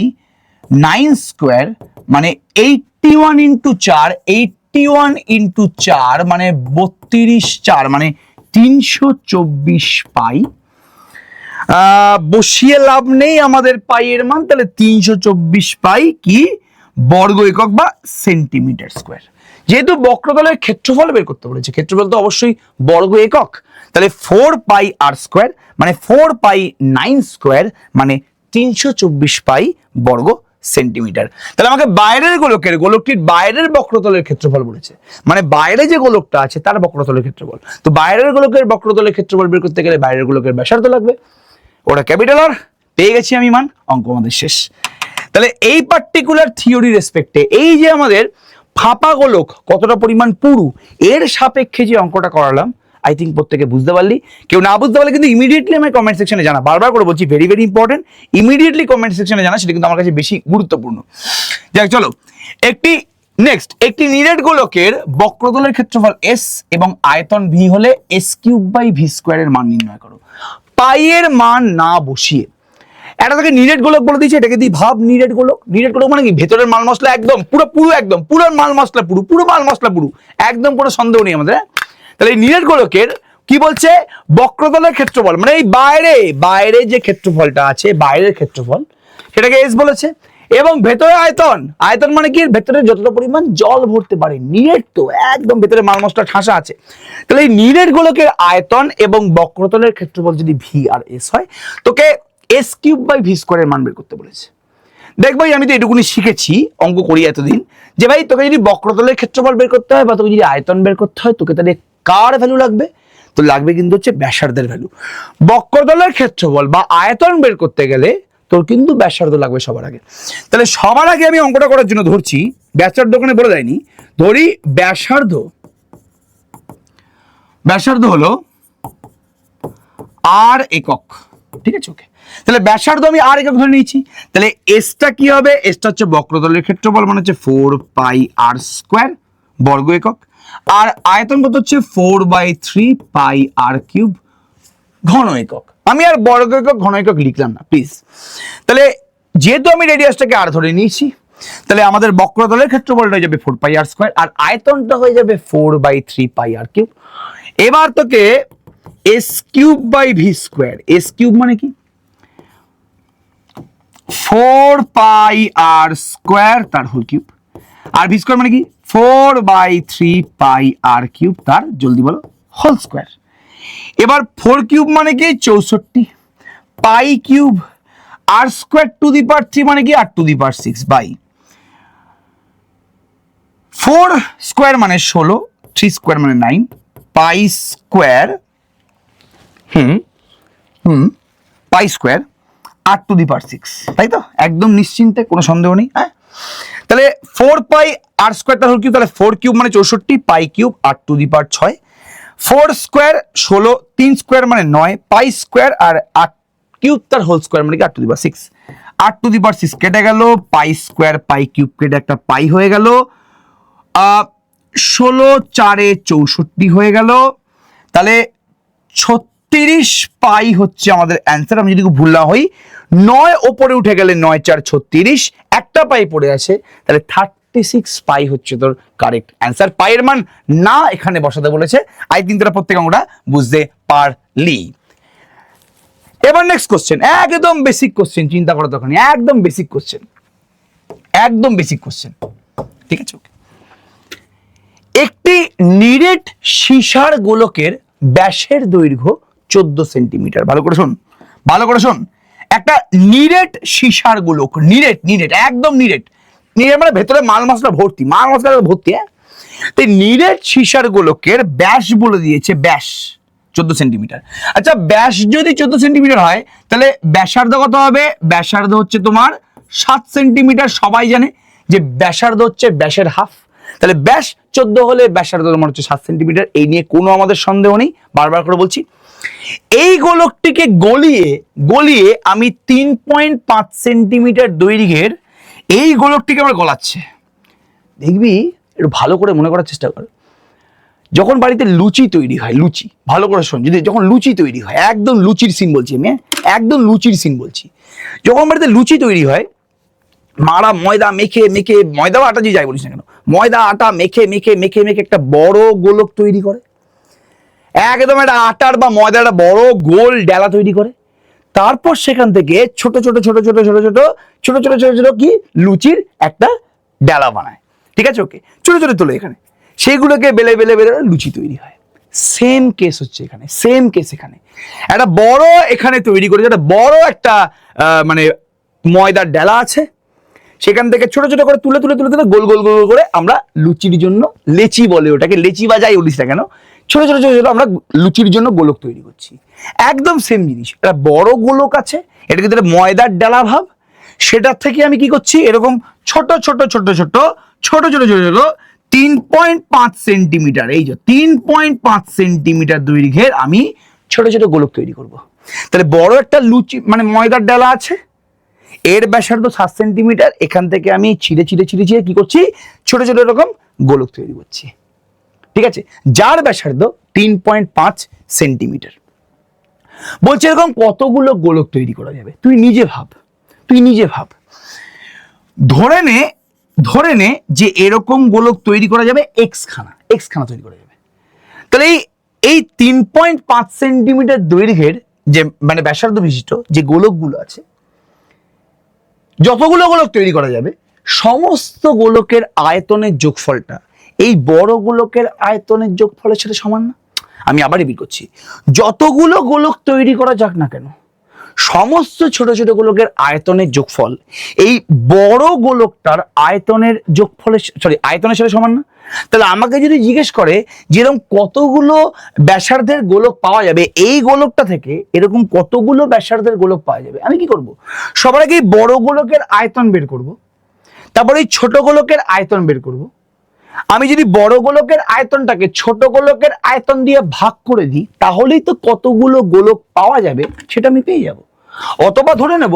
9 স্কোয়ার, মানে 81 ইন্টু 4, 81 ইন্টু 4 মানে 32, 4 মানে 324 পাই। বসিয়ে লাভ নেই আমাদের পাই এর মান, তাহলে 324 পাই কি বর্গ একক বা সেন্টিমিটার স্কোয়ার। যেহেতু বক্রতলের ক্ষেত্রফল বের করতে বলেছে, ক্ষেত্রফল তো অবশ্যই বর্গ একক, তাহলে 4 পাই r স্কোয়ার মানে 4 পাই 9 স্কোয়ার মানে 324 পাই বর্গ সেন্টিমিটার। তাহলে আমাকে বাইরের গোলকটির বাইরের বক্রতলের ক্ষেত্রফল বলেছে, মানে বাইরে যে গোলকটা আছে তার বক্রতলের ক্ষেত্রফল। তো বাইরের গোলকের বক্রতলের ক্ষেত্রফল বের করতে গেলে বাইরের গোলকের ব্যাসার্ধ লাগবে, ওটা ক্যাপিটাল আর, পেয়ে গেছি আমি মান, অঙ্ক আমাদের শেষ। তাহলে এই পার্টিকুলার থিওরি রেসপেক্টে এই যে আমাদের ফাঁপা গোলক কতটা পরিমাণ পুরু এর সাপেক্ষে যে অঙ্কটা করালাম, আই থিঙ্ক প্রত্যেকে বুঝতে পারলি। কেউ না বুঝতে পারলে কিন্তু ইমিডিয়েটলি আমার কমেন্ট সেকশনে জানা, বারবার করে বলছি, very very important, immediately comment সেকশনে জানা, সেটা কিন্তু আমার কাছে বেশি গুরুত্বপূর্ণ। যাক চলো, একটি নিরেট গোলকের বক্রতলের ক্ষেত্রফল s এবং আয়তন v হলে s³/v² এর মান নির্ণয় করো। পাই এর মান না বসিয়ে এটা থেকে নিরেট গোলক বলে দিয়েছে, এটাকে দিয়ে ভাব নিরেট গোলক মানে কি, ভেতরের মাল মশলা একদম পুরো মাল মশলা পুরো একদম কোনো সন্দেহ নেই আমাদের। তাহলে এই নিরেট গোলকের কি বলছে, বক্রতলের ক্ষেত্রফল মানে এই বাইরে যে ক্ষেত্রফলটা আছে, বাইরের ক্ষেত্রফল সেটাকে s বলেছে, এবং ভেতরে আয়তন মানে কি, ভেতরে যতটা পরিমাণ জল ভরতে পারে, নিরেট তো একদম ভেতরে মাল মশলা ঠাসা আছে। তাহলে এই নিরেট গোলকের আয়তন এবং বক্রতলের ক্ষেত্রফল যদি v আর s হয়, তোকে s³/v² এর মান বের করতে বলেছে। দেখ ভাই, আমি তো এটুকুনি শিখেছি, অঙ্ক করি এতদিন, যে ভাই তোকে যদি বক্রতলের ক্ষেত্রফল বের করতে হয় বা তোকে যদি আয়তন বের করতে হয়, তোকে তাহলে কার ভ্যালু লাগবে? তো লাগবে কিন্তু হচ্ছে ব্যাসার্ধের ভ্যালু। বক্রতলের ক্ষেত্রফল বা আয়তন বের করতে গেলে তোর কিন্তু ব্যাসার্ধ লাগবে সবার আগে। তাহলে সবার আগে আমি অঙ্কটা করার জন্য ধরছি ব্যাসার্ধ, ওখানে বলে দেয়নি, ধরি ব্যাসার্ধ হলো r একক, ঠিক আছে ওকে। তাহলে ব্যাসার্ধ আমি r একক ধরে নিয়েছি, তাহলে এসটা কি হবে, এসটা হচ্ছে বক্রতলের ক্ষেত্রফল মানে হচ্ছে 4 পাই r স্কোয়ার বর্গ একক, আর আয়তন কত হচ্ছে 4/3 পাই r³ ঘন একক। আমি আর বর্গ একক ঘন একক লিখলাম না প্লিজ। তাহলে যেহেতু আমি রেডিয়াসটাকে r ধরে নিয়েছি, তাহলে আমাদের বক্রতলের ক্ষেত্রফলটা হয়ে যাবে 4 পাই r স্কোয়ার, আর আয়তনটা হয়ে যাবে 4/3 পাই r³। এবার তোকে s³/v², s³ মানে কি 4 পাই r স্কোয়ার তার হোল কিউব, আর v² মানে কি 4/3 পাই r³ তার, জলদি বলো, হোল স্কোয়ার। এবার 4³ মানে কি 64, পাই কিউব r² টু দি পাওয়ার 3 মানে কি r to the power 6 by 4 square মানে 16, 3 স্কোয়ার মানে 9, পাই স্কোয়ার পাই স্কোয়ার r⁶, তাই তো? একদম নিশ্চিন্তে, কোনো সন্দেহ নেই। হ্যাঁ, তাহলে 4 পাই r স্কোয়ারটা হল কিউব, তাহলে 4 কিউব মানে 64, পাই কিউব r⁶, 4 স্কোয়ার 16, 3 স্কোয়ার মানে 9, পাই স্কোয়ার আর r কিউব তার হোল স্কোয়ার মানে কি r⁶, r⁶ কেটে গেল, পাই স্কোয়ার পাই কিউব কেটে একটা পাই হয়ে গেল, 16 4 64 হয়ে গেল, তাহলে 36 পাই হচ্ছে আমাদের অ্যান্সার। আমি যদি ভুল না হই, 9 ওপরে উঠে গেলে 9 4 36, একটা পাই পড়ে আছে, তাহলে 36 পাই হচ্ছে তোর কারেক্ট অ্যান্সার। পাইয়ের মান না এখানে বসাতে বলেছে। আই থিঙ্ক তোরা প্রত্যেক আমরা বুঝতে পারলি। এবার নেক্সট কোশ্চেন, একদম বেসিক কোশ্চেন, চিন্তা করার দরকার নেই, একদম বেসিক কোশ্চেন, একদম বেসিক কোশ্চেন, ঠিক আছে? একটি নিরেট সীসার গোলকের ব্যাসের দৈর্ঘ্য 14 সেন্টিমিটার। ভালো করে শোন, ভালো করে শোন। একটা নিরেট সীসার গোলক, নিরেট নিরেট একদম নিরেট, নিরেট মানে ভেতরে মাল মশলা ভর্তি, মাল মশলা ভর্তি। হ্যাঁ, তো নিরেট সীসার গোলকের ব্যাস বলে দিয়েছে, ব্যাস 14 সেন্টিমিটার। আচ্ছা, ব্যাস যদি 14 সেন্টিমিটার হয়, তাহলে ব্যাসার্ধ কত হবে? ব্যাসার্ধ হচ্ছে তোমার 7 সেন্টিমিটার। সবাই জানে যে ব্যাসার্ধ হচ্ছে ব্যাসের হাফ, তাহলে ব্যাস 14 হলে ব্যাসার্ধ তোমার হচ্ছে 7 সেন্টিমিটার। এই নিয়ে কোনো আমাদের সন্দেহ নেই, বারবার করে বলছি। এই গোলকটিকে গলিয়ে গলিয়ে আমি 3.5 সেন্টিমিটার দৈর্ঘ্যের এই গোলকটিকে আমার গলাচ্ছে। দেখবি, একটু ভালো করে মনে করার চেষ্টা কর। যখন বাড়িতে লুচি তৈরি হয়, লুচি, ভালো করে শোন, যদি যখন লুচি তৈরি হয়, একদম লুচির সিন বলছি আমি, একদম লুচির সিন বলছি। যখন বাড়িতে লুচি তৈরি হয়, মারা ময়দা মেখে মেখে, ময়দা বা আটা দিয়ে যাই বলিস না কেন, ময়দা আটা মেখে মেখে মেখে মেখে একটা বড় গোলক তৈরি করে, একদম একটা আটার বা ময়দার একটা বড় গোল ডেলা তৈরি করে। তারপর সেখান থেকে ছোট ছোট ছোট ছোট ছোট ছোট ছোট ছোট ছোট ছোট কি লুচির একটা ডেলা বানায়, ঠিক আছে? ওকে, ছোট ছোট তোলে এখানে, সেগুলোকে বেলে বেলে বেলে লুচি তৈরি হয়। সেম কেস হচ্ছে এখানে, সেম কেস এখানে। একটা বড় এখানে তৈরি করে, একটা বড় একটা মানে ময়দার ডেলা আছে, সেখান থেকে ছোট ছোট করে তুলে তুলে তুলে তুলে গোল গোল গোল করে আমরা লুচির জন্য, লেচি বলে ওটাকে, লেচি বা যাই বলিস না কেন, ছোট ছোট ছোট ছোট আমরা লুচির জন্য গোলক তৈরি করছি। একদম সেম জিনিস, একটা বড় গোলক আছে, এটাকে যেটা ময়দার ডালা ভাব, সেটার থেকে আমি কি করছি, এরকম ছোট ছোট ছোট ছোট ছোট ছোট ছোট ছোট 3.5 সেন্টিমিটার, এই যে 3.5 সেন্টিমিটার দৈর্ঘ্যের আমি ছোট ছোট গোলক তৈরি করব। তাহলে বড় একটা লুচি মানে ময়দার ডালা আছে, এর ব্যাসার্ধ 7 সেন্টিমিটার, এখান থেকে আমি ছিঁড়ে ছিঁড়ে ছিঁড়ে ছিঁড়ে কি করছি, ছোট ছোট এরকম গোলক তৈরি করছি, ঠিক আছে? যার ব্যাসার্ধ 3.5 সেন্টিমিটার। বলছে এরকম কতগুলো গোলক তৈরি করা যাবে, তুই নিজে ভাব, তুই নিজে ভাব। ধরে নে যে এরকম গোলক তৈরি করা যাবে এক্স খানা তৈরি করা যাবে। তাহলে এই 3.5 সেন্টিমিটার দৈর্ঘ্যের যে মানে ব্যাসার্ধ বিশিষ্ট যে গোলকগুলো আছে, যতগুলো গোলক তৈরি করা যাবে, সমস্ত গোলকের আয়তনের যোগফলটা এই বড় গোলকের আয়তনের যোগফলের সাথে সমান না? আমি আবার রিপিট করছি, যতগুলো গোলক তৈরি করা যাক না কেন, সমস্ত ছোট ছোট গোলকের আয়তনের যোগফল এই বড় গোলকটার আয়তনের যোগফলের আয়তনের সাথে সমান না? তাহলে আমাকে যদি জিজ্ঞেস করে যেরকম কতগুলো ব্যাসার্ধের গোলক পাওয়া যাবে এই গোলকটা থেকে, এরকম কতগুলো ব্যাসার্ধের গোলক পাওয়া যাবে, আমি কি করব? সবার আগে বড় গোলকের আয়তন বের করব, তারপরে এই ছোট গোলকের আয়তন বের করব। আমি যদি বড় গোলকের আয়তনটাকে ছোট গোলকের আয়তন দিয়ে ভাগ করে দিই, তাহলেই তো কতগুলো গোলক পাওয়া যাবে সেটা আমি পেয়ে যাব। অথবা ধরে নেব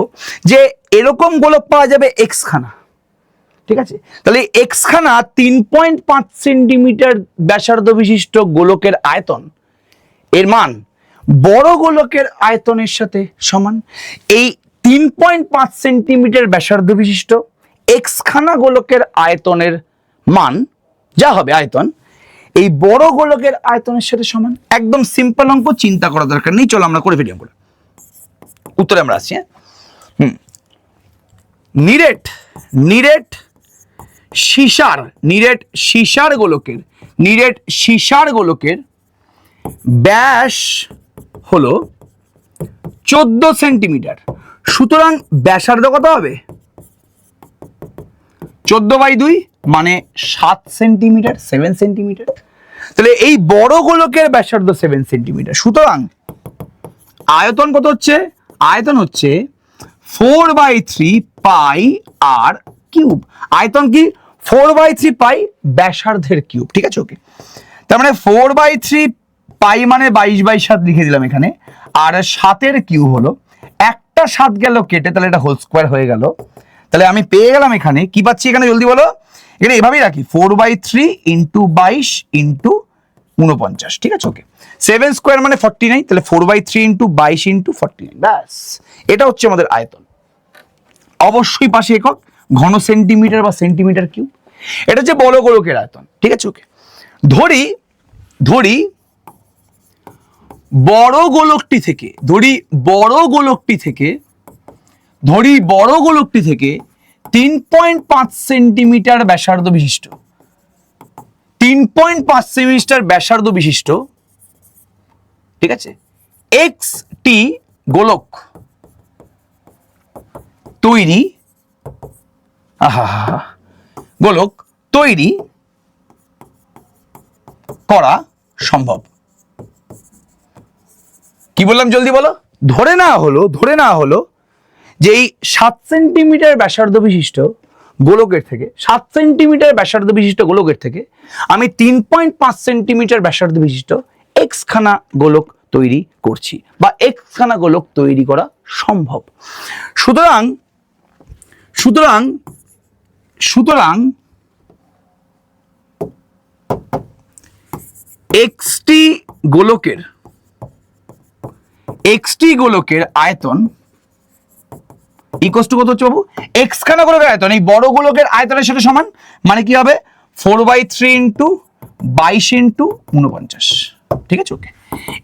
যে এরকম গোলক পাওয়া যাবে এক্স খানা, ঠিক আছে? তাহলে এক্স খানা 3.5 সেন্টিমিটার ব্যাসার্ধ বিশিষ্ট গোলকের আয়তন, এর মান বড় গোলকের আয়তনের সাথে সমান। এই 3.5 সেন্টিমিটার ব্যাসার্ধ বিশিষ্ট এক্স খানা গোলকের আয়তনের মান যা হবে আয়তন, এই বড় গোলকের আয়তনের সাথে সমান। একদম সিম্পল অঙ্ক, চিন্তা করার দরকার নেই, চলো আমরা করে ফেলি অঙ্কটা। উত্তরে আমরা আসছি। নিরেট সীসার গোলকের ব্যাস হলো 14 সেন্টিমিটার। সুতরাং ব্যাসার্ধ কত হবে? 14/2 মানে 7 সেন্টিমিটার, 7 সেন্টিমিটার। তাহলে এই বড় গোলকের ব্যাসার্ধ 7 সেন্টিমিটার। সুতরাং আয়তন কত হচ্ছে? আয়তন হচ্ছে 4/3 পাই আর কিউব। আয়তন কি? 4/3 পাই ব্যাসার্ধের কিউব। ঠিক আছে, ওকে। তার মানে 4/3 পাই মানে 22/7 লিখে দিলাম এখানে, আর 7-এর কিউব হলো, একটা 7 গেল কেটে, তাহলে এটা হোল স্কোয়ার হয়ে গেল। তাহলে আমি পেয়ে গেলাম এখানে কি পাচ্ছি? এখানে জলদি বলো, এখানে এভাবেই রাখি 4/3 ইন্টু 22 ইন্টু 49। ঠিক আছে, ওকে। 7 স্কোয়ার মানে 49, তাহলে 4/3 ইন্টু 22 ইন্টু 49, ব্যাস। এটা হচ্ছে আমাদের আয়তন। অবশ্যই পাশে একক, ঘন সেন্টিমিটার বা সেন্টিমিটার কিউব। এটা হচ্ছে বড় গোলকের আয়তন। ঠিক আছে, ওকে। ধরি ধরি বড় গোলকটি থেকে, বড় গোলকটি থেকে 3.5 সেন্টিমিটার ব্যাসার্ধ বিশিষ্ট, 3.5 সেন্টিমিটার ব্যাসার্ধ বিশিষ্ট, ঠিক আছে, একটি গোলক তৈরি, গোলক তৈরি করা সম্ভব। কি বললাম জলদি বলো? ধরে না হলো যে এই 7 সেন্টিমিটার ব্যাসার্ধ বিশিষ্ট গোলকের থেকে, 7 সেন্টিমিটার ব্যাসার্ধ বিশিষ্ট গোলকের থেকে আমি 3.5 সেন্টিমিটার ব্যাসার্ধ বিশিষ্ট এক্স খানা গোলক তৈরি করছি, বা এক্স খানা গোলক তৈরি করা সম্ভব। সুতরাং সুতরাং সুতরাং এক্সটি গোলকের আয়তন ইকুয়াল টু কত হচ্ছে বাবু? এক্স খানা গোলকের আয়তন এই বড় গোলকের আয়তনের সাথে সমান, মানে কি হবে? 4/3 ইন্টু 22 ইন্টু 49। ঠিক আছে, ওকে।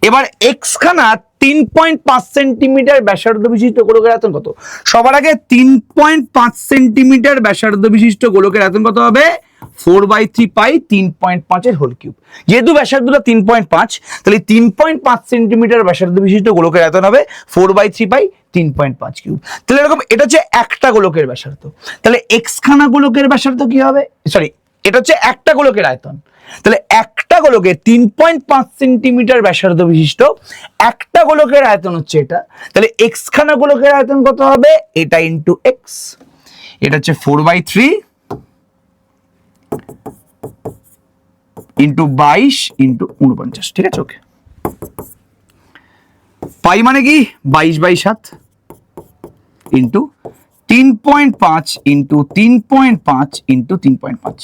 এবার এক্স খানা 3.5 সেন্টিমিটার ব্যাসার্ধ বিশিষ্ট গোলকের আয়তন কত? সবার আগে 3.5 সেন্টিমিটার ব্যাসার্ধ বিশিষ্ট গোলকের আয়তন কত হবে? 4/3 পাই 3.5 এর হোল কিউব। যেহেতু ব্যাসার্ধটা 3.5, তাহলে 3.5 সেন্টিমিটার ব্যাসার্ধ বিশিষ্ট গোলকের আয়তন হবে 4/3 পাই 3.5 কিউব। তাহলে এরকম, এটা হচ্ছে একটা গোলকের ব্যাসার্ধ। তাহলে এক্স খানা গোলকের ব্যাসার্ধ কি হবে? সরি, এটা হচ্ছে একটা গোলকের আয়তন। তাহলে একটা গোলকের 3.5 সেন্টিমিটার ব্যাসার্ধ বিশিষ্ট একটা গোলকের আয়তন হচ্ছে এটা। তাহলে এক্স খানা গোলকের আয়তন কত হবে? এটা ইন্টু এক্স। এটা হচ্ছে 4/3 ইন্টু 22 ইন্টু 49। ঠিক আছে, ওকে। পাই মানে কি? 22/7 ইন্টু 3.5 ইন্টু 3.5 ইন্টু 3.5।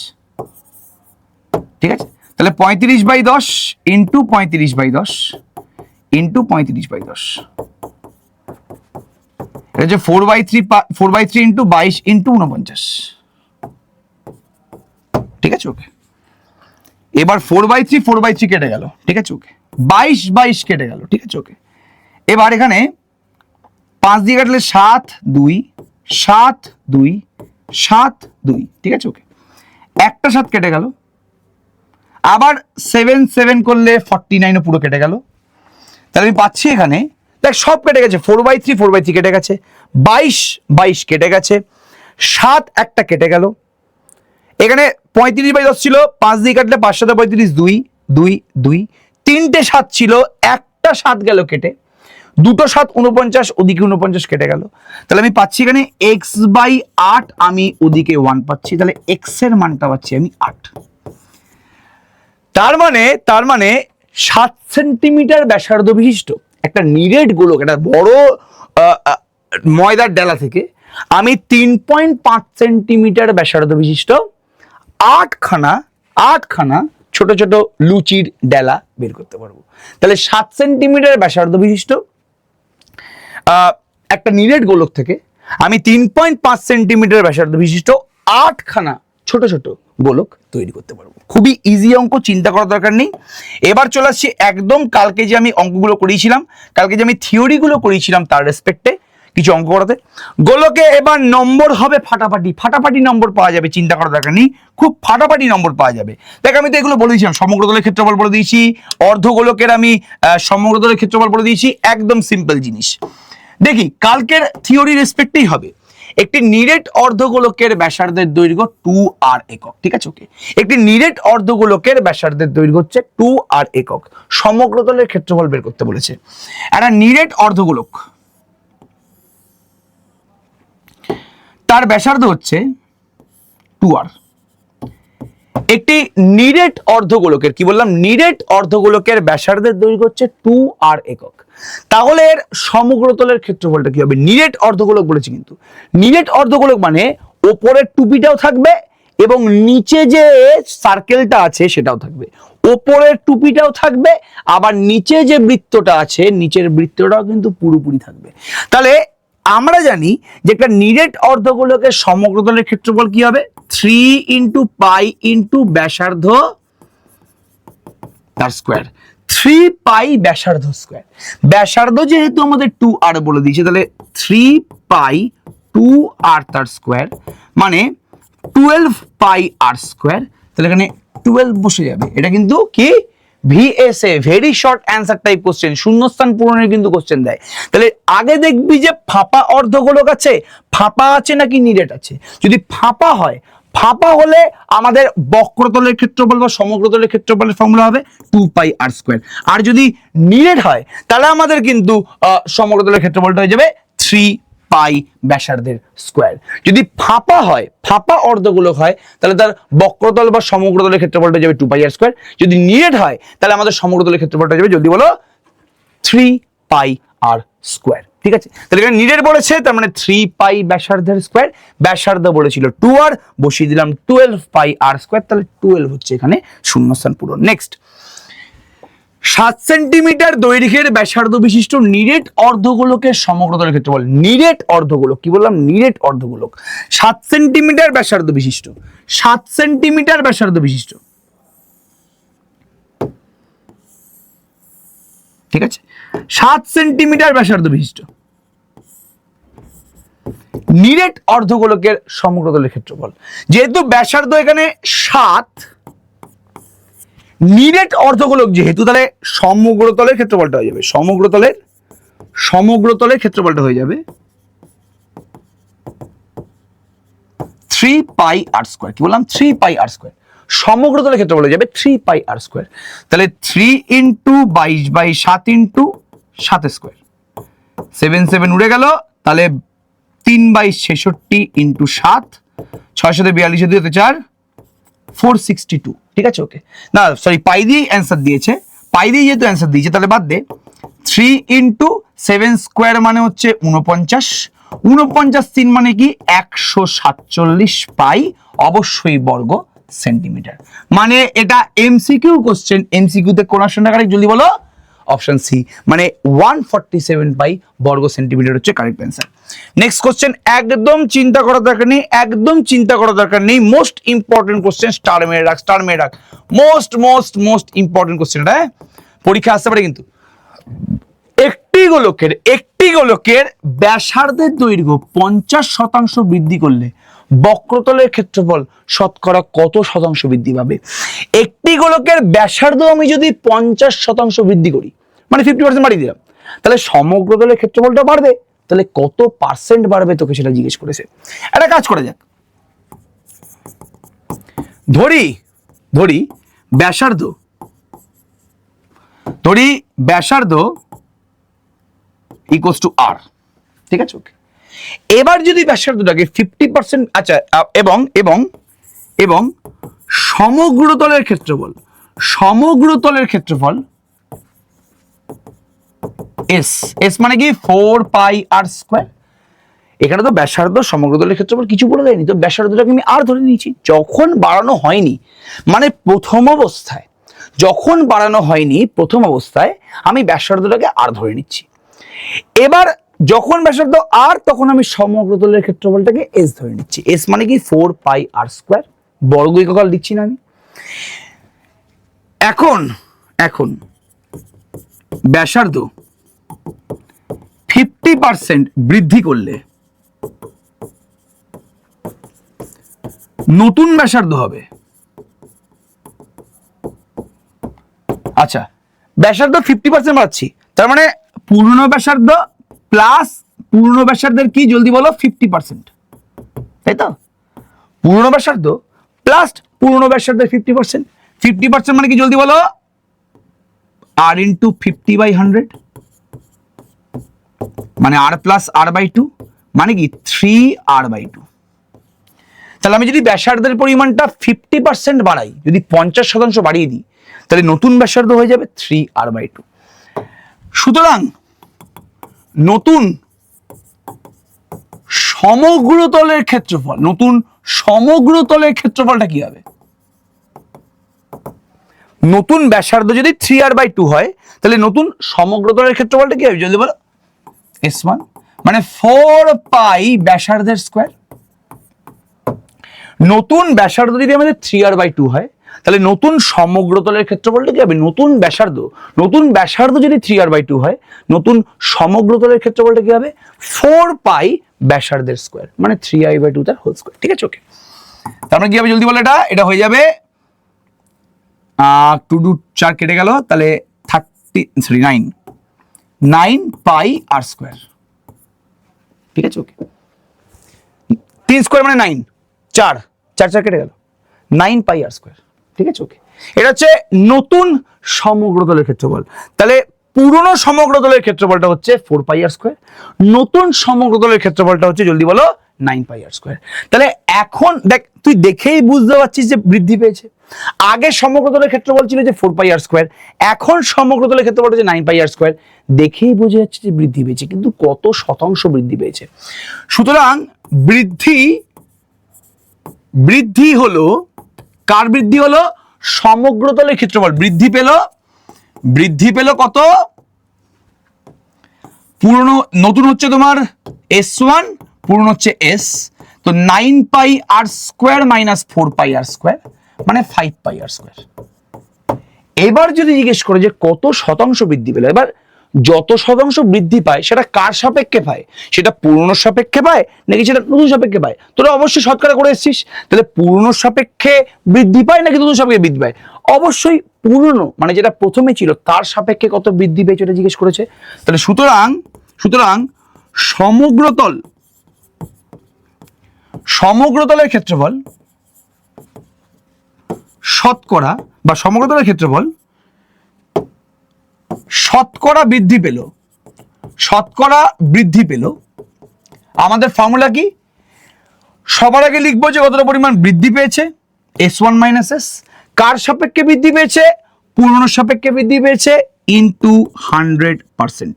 ঠিক আছে, তাহলে 35/10 ইন্টু 35/10 ইন্টু 35/10। এটা হচ্ছে 4/3 ইন্টু 22 ইন্টু 49। ঠিক আছে, ওকে। এবার 4/3 কেটে গেল। ঠিক আছে, ওকে। 22 কেটে গেল। ঠিক আছে, ওকে। এবার এখানে 5 দিয়ে কাটলে 7 2 7 2 7 2। ঠিক আছে, ওকে। একটা 7 কেটে গেল। আবার 7 করলে 49 পুরো কেটে গেল। তাহলে আমি পাচ্ছি এখানে, দেখ সব কেটে গেছে। 4/3 কেটে গেছে, 22 কেটে গেছে, 7 একটা কেটে গেল। এখানে 35/10 ছিল, 5 দিয়ে কাটলে 5 7 35 2 2 2। তিনটে 7 ছিল, একটা 7 গেল কেটে, দুটো 7 49, ওদিকে 49 কেটে গেল। তাহলে আমি পাচ্ছি এখানে x/8, আমি ওদিকে 1 পাচ্ছি। তাহলে x এর মানটা পাচ্ছি আমি 8। তার মানে 7 সেন্টিমিটার ব্যাসার্ধ বিশিষ্ট একটা নিরেট গোলক, একটা বড় ময়দার ডেলা থেকে আমি 3.5 সেন্টিমিটার ব্যাসার্ধ বিশিষ্ট 8 খানা ছোট ছোট লুচির ডেলা বের করতে পারবো। তাহলে 7 সেন্টিমিটার ব্যাসার্ধ বিশিষ্ট একটা নিরেট গোলক থেকে আমি 3.5 সেন্টিমিটার ব্যাসার্ধ বিশিষ্ট 8 খানা ছোট ছোট গোলক তৈরি করতে পারবো। খুবই ইজি অঙ্ক, চিন্তা করার দরকার নেই। এবার চলে আসছি একদম কালকে যে আমি অঙ্কগুলো করিয়েছিলাম, কালকে যে আমি থিওরিগুলো করিয়েছিলাম তার রেসপেক্টে কিছু অঙ্ক করাতে। গোলকে এবার নম্বর হবে ফাটাফাটি নম্বর পাওয়া যাবে, চিন্তা করার দরকার নেই, খুব ফাটাফাটি নম্বর পাওয়া যাবে। দেখ আমি তো এগুলো বলে দিয়েছিলাম, সমগ্র দলের ক্ষেত্রফল বলে দিয়েছি, অর্ধগোলকের আমি সমগ্র দলের ক্ষেত্রফল বলে দিয়েছি, একদম সিম্পল জিনিস। দেখি কালকের থিওরি রেসপেক্টেই হবে। একটি নিরেট অর্ধগোলকের ব্যাসার্ধের দৈর্ঘ্য 2r একক, ঠিক আছে ওকে। একটি নিরেট অর্ধগোলকের ব্যাসার্ধের দৈর্ঘ্য হচ্ছে 2r একক, সমগ্রতলের ক্ষেত্রফল বের করতে বলেছে। একটা নিরেট অর্ধগোলক, তার ব্যাসার্ধ হচ্ছে 2r। একটি নিরেট অর্ধগোলকের, কি বললাম, নিরেট অর্ধগোলকের ব্যাসার্ধের দৈর্ঘ্য হচ্ছে 2r একক। তাহলে এর সমগ্রতলের ক্ষেত্রফলটা কি হবে? নিরেট অর্ধগোলক বলেছি, কিন্তু নিরেট অর্ধগোলক মানে ওপরের টুপিটাও থাকবে এবং নিচে যে সার্কেলটা আছে সেটাও থাকবে। ওপরের টুপিটাও থাকবে, আবার নিচে যে বৃত্তটা আছে নিচের বৃত্তটাও কিন্তু পুরোপুরি থাকবে। তাহলে আমরা জানি যে একটা নিরেট অর্ধগোলকের সমগ্রতলের ক্ষেত্রফল কি হবে? 3 ইন্টু পাই ইন্টু ব্যাসার্ধ তার স্কোয়ার। 3 পাই ব্যাসার্ধ স্কোয়ার। ব্যাসার্ধ যেহেতু আমাদের 2r বলে দিয়েছে, তাহলে 3 পাই 2r তার স্কোয়ার মানে 12 পাই r স্কোয়ার। তাহলে এখানে 12 বসে যাবে। এটা কিন্তু কি VSA, very short answer type question, শূন্যস্থান পূরণের কিন্তু কোশ্চেন দেয়। তাহলে আগে দেখবি যে ফাঁপা অর্ধগোলক আছে, ফাঁপা আছে নাকি নিরেট আছে। যদি ফাঁপা হয়, ফাঁপা হলে আমাদের বক্রতলের ক্ষেত্রফল বা সমগ্রতলের ক্ষেত্রফলের ফর্মুলা হবে 2 পাই r স্কোয়ার। আর যদি নিরেট হয় তাহলে আমাদের কিন্তু সমগ্রতলের ক্ষেত্রফলটা হয়ে যাবে 3 পাই ব্যাসার্ধের স্কোয়ার। যদি ফাঁপা হয়, ফাঁপা অর্ধগোলক হয়, তাহলে তার বক্রতল বা সমগ্রতলের ক্ষেত্রফলটা যাবে 2 পাই r স্কোয়ার। যদি নিরেট হয় তাহলে আমাদের সমগ্রতলের ক্ষেত্রফলটা যাবে, যদি বলো, 3 পাই r স্কোয়ার। ঠিক আছে, তাহলে এখানে নিরেট বলেছে, তার মানে 3 পাই ব্যাসার্ধের স্কোয়ার। ব্যাসার্ধ বলেছিল 2r, বসিয়ে দিলাম 12 পাই r স্কোয়ার। তাহলে 12 হচ্ছে এখানে শূন্যস্থান পূরণ। নেক্সট, 7 সেন্টিমিটার দৈর্ঘ্যের ব্যাসার্ধ বিশিষ্ট নিরেট অর্ধগোলকের সমগ্রতলের ক্ষেত্রফল। নিরেট অর্ধগোলক, কি বললাম, নিরেট অর্ধগোলক 7 সেন্টিমিটার ব্যাসার্ধ বিশিষ্ট, 7 সেন্টিমিটার ব্যাসার্ধ বিশিষ্ট, ঠিক আছে, 7 সেন্টিমিটার ব্যাসার্ধ বিশিষ্ট নিরেট অর্ধগোলকের সমগ্রতলের ক্ষেত্রফল। যেহেতু ব্যাসার্ধ এখানে 7, নিরেট অর্ধগোলক যেহেতু, তাহলে সমগ্রতলের ক্ষেত্রফলটা হয়ে যাবে, সমগ্রতলের ক্ষেত্রফলটা হয়ে যাবে 3 পাই r স্কোয়ার। কি বললাম? 3 পাই r স্কোয়ার। সমগ্রতলের ক্ষেত্রফল হয়ে যাবে 3 পাই r স্কোয়ার। তাহলে 3 ইন্টু 22/7 ইন্টু 7 স্কোয়ার, 7 7 উড়ে গেল। তাহলে 3/66 ইন্টু 7, 6 7 42 2 4, 462। ঠিক আছে ওকে, না সরি, পাই দিয়ে অ্যান্সার দিয়েছে, পাই দিয়ে যেহেতু অ্যান্সার দিয়েছে তাহলে বাদ দে। 3 ইন্টু 7 স্কোয়ার মানে হচ্ছে 49, 49 3 মানে কি 147 পাই, অবশ্যই বর্গ সেন্টিমিটার। মানে এটা এমসিকিউ কোশ্চেন, এমসিকিউতে কোন আসনটা কারেক্ট জলদি বলো? অপশন সি, মানে 147 পাই বর্গ সেন্টিমিটার হচ্ছে কারেক্ট অ্যান্সার। নেক্সট কোশ্চেন, একদম চিন্তা করার দরকার নেই, একদম চিন্তা করার দরকার নেই, মোস্ট ইম্পর্টেন্ট কোশ্চেন, স্টার মেরে রাখ, স্টার মেরে রাখ, most most most important question এটা, পরীক্ষা আসতে পারে কিন্তু। একটি গোলকের ব্যাসার্ধের দৈর্ঘ্য 50% বৃদ্ধি করলে বক্রতলের ক্ষেত্রফল শতকরা কত শতাংশ বৃদ্ধি পাবে? একটি গোলকের ব্যাসার্ধ আমি যদি 50% বৃদ্ধি করি, মানে 50% বাড়িয়ে দিলাম, তাহলে সমগ্রতলের ক্ষেত্রফলটা বাড়বে। তাহলে কত পার্সেন্ট বাড়বে তোকে সেটা জিজ্ঞেস করেছে। একটা কাজ করা যাক, ধরি ব্যাসার্ধ ইকুয়ালস টু r, ঠিক আছে ওকে। এবার যদি ব্যাসার্ধটাকে 50%, আচ্ছা, এবং সমগ্রতলের ক্ষেত্রফল s মানে কি 4 পাই r স্কোয়ার। এখানে তো ব্যাসার্ধ সমগ্রতলের ক্ষেত্রফল কিছু বলে দেয়নি, তো ব্যাসার্ধটাকে আমি আর ধরে নিয়েছি। যখন বাড়ানো হয়নি, মানে প্রথম অবস্থায় আমি ব্যাসার্ধটাকে আর ধরে নিচ্ছি। এবার যখন ব্যাসার্ধ আর, তখন আমি সমগ্রতলের ক্ষেত্রফলটাকে এস ধরে নিচ্ছি। এস মানে কি 4 পাই r স্কোয়ার, বর্গ এককাল লিখছি না আমি। এখন ব্যাসার্ধ 50% বৃদ্ধি করলে নতুন ব্যাসার্ধ হবে, আচ্ছা ব্যাসার্ধ 50% বাড়াচ্ছি, তার মানে পুরনো ব্যাসার্ধ প্লাস পুরনো ব্যাসার্ধের কি জলদি বলো? 50%। তাই তো? পুরনো ব্যাসার্ধ প্লাস পুরনো ব্যাসার্ধের 50%। 50% মানে কি জলদি বলো? r ইন্টু 50/100 মানে r প্লাস r/2 মানে কি 3r/2। তাহলে আমি যদি ব্যাসার্ধের পরিমাণটা 50% বাড়াই, যদি 50% বাড়িয়ে দিই, তাহলে নতুন ব্যাসার্ধ হয়ে যাবে 3r/2। সুতরাং নতুন সমগ্রতলের ক্ষেত্রফল, নতুন সমগ্রতলের ক্ষেত্রফলটা কি হবে? নতুন ব্যাসার্ধ যদি 3r/2 হয়, তাহলে নতুন সমগ্রতলের ক্ষেত্রফলটা কি হবে যদি বলো? S1 মানে 4 পাই ব্যাসার্ধের স্কয়ার। নতুন ব্যাসার্ধ যদি আমাদের 3r/2 হয়, তাহলে নতুন সমগ্রতলের ক্ষেত্রফলটা কি হবে? নতুন ব্যাসার্ধ যদি 3r/2 হয়, নতুন সমগ্রতলের ক্ষেত্রফলটা কি হবে? 4 পাই ব্যাসার্ধের স্কয়ার মানে 3i/2 তার হোল স্কয়ার। ঠিক আছে, ওকে। তারপরে কি হবে জলদি বলো? এটা হয়ে যাবে 2 2 4 কেটে গেল, তাহলে 9 পাই r স্কয়ার। ঠিক আছে, ওকে। 3 স্কয়ার মানে 9, 4 4 কেটে গেল, 9 পাই r স্কয়ার। ঠিক আছে, ওকে। এটা হচ্ছে নতুন সমগ্রতলের ক্ষেত্রফল। তাহলে পুরনো সমগ্রতলের ক্ষেত্রফলটা হচ্ছে 4 পাই r স্কয়ার, নতুন সমগ্রতলের ক্ষেত্রফলটা হচ্ছে জলদি বলো 9 পাই r স্কয়ার। তাহলে এখন দেখ, তুই দেখেই বুঝতে পারছিস যে বৃদ্ধি পেয়েছে। আগে সমগ্রতলের ক্ষেত্রফল ছিল যে 4 পাই r স্কয়ার, এখন সমগ্রতলের ক্ষেত্রফল হচ্ছে 9 পাই r স্কয়ার। দেখেই বোঝা যাচ্ছে যে বৃদ্ধি পেয়েছে, কিন্তু কত শতাংশ বৃদ্ধি পেয়েছে? সুতরাং বৃদ্ধি হলো কার বৃদ্ধি হলো? সমগ্রতলের ক্ষেত্রফল বৃদ্ধি পেল কত? পুরনো নতুন হচ্ছে তোমার S1, পুরনো হচ্ছে S, তো 9 পাই r square minus 4 pi r square মানে 5 পাই r স্কয়ার। এবার যদি জিজ্ঞেস করে যে কত শতাংশ বৃদ্ধি পেল, এবার যত শতাংশ বৃদ্ধি পায় সেটা কার সাপেক্ষে পায়? সেটা পুরনো সাপেক্ষে পায় নাকি সেটা নতুন সাপেক্ষে পায়? তোরা অবশ্যই শতকরা করে এসেছিস। তাহলে পুরনো সাপেক্ষে বৃদ্ধি পায় নাকি নতুন সাপেক্ষে বৃদ্ধি পায়? অবশ্যই পুরনো, মানে যেটা প্রথমে ছিল তার সাপেক্ষে কত বৃদ্ধি পেয়েছে এটা জিজ্ঞেস করেছে। তাহলে সুতরাং সমগ্রতলের ক্ষেত্রফল শতকরা বা সমগ্রতলের ক্ষেত্রফল শতকরা বৃদ্ধি পেল। আমাদের ফর্মুলা কি? সবার আগে লিখবো যে কতটা পরিমাণ বৃদ্ধি পেয়েছে, S1 মাইনাস S। কার সাপেক্ষে বৃদ্ধি পেয়েছে? পুরনো সাপেক্ষে বৃদ্ধি পেয়েছে ইনটু 100%।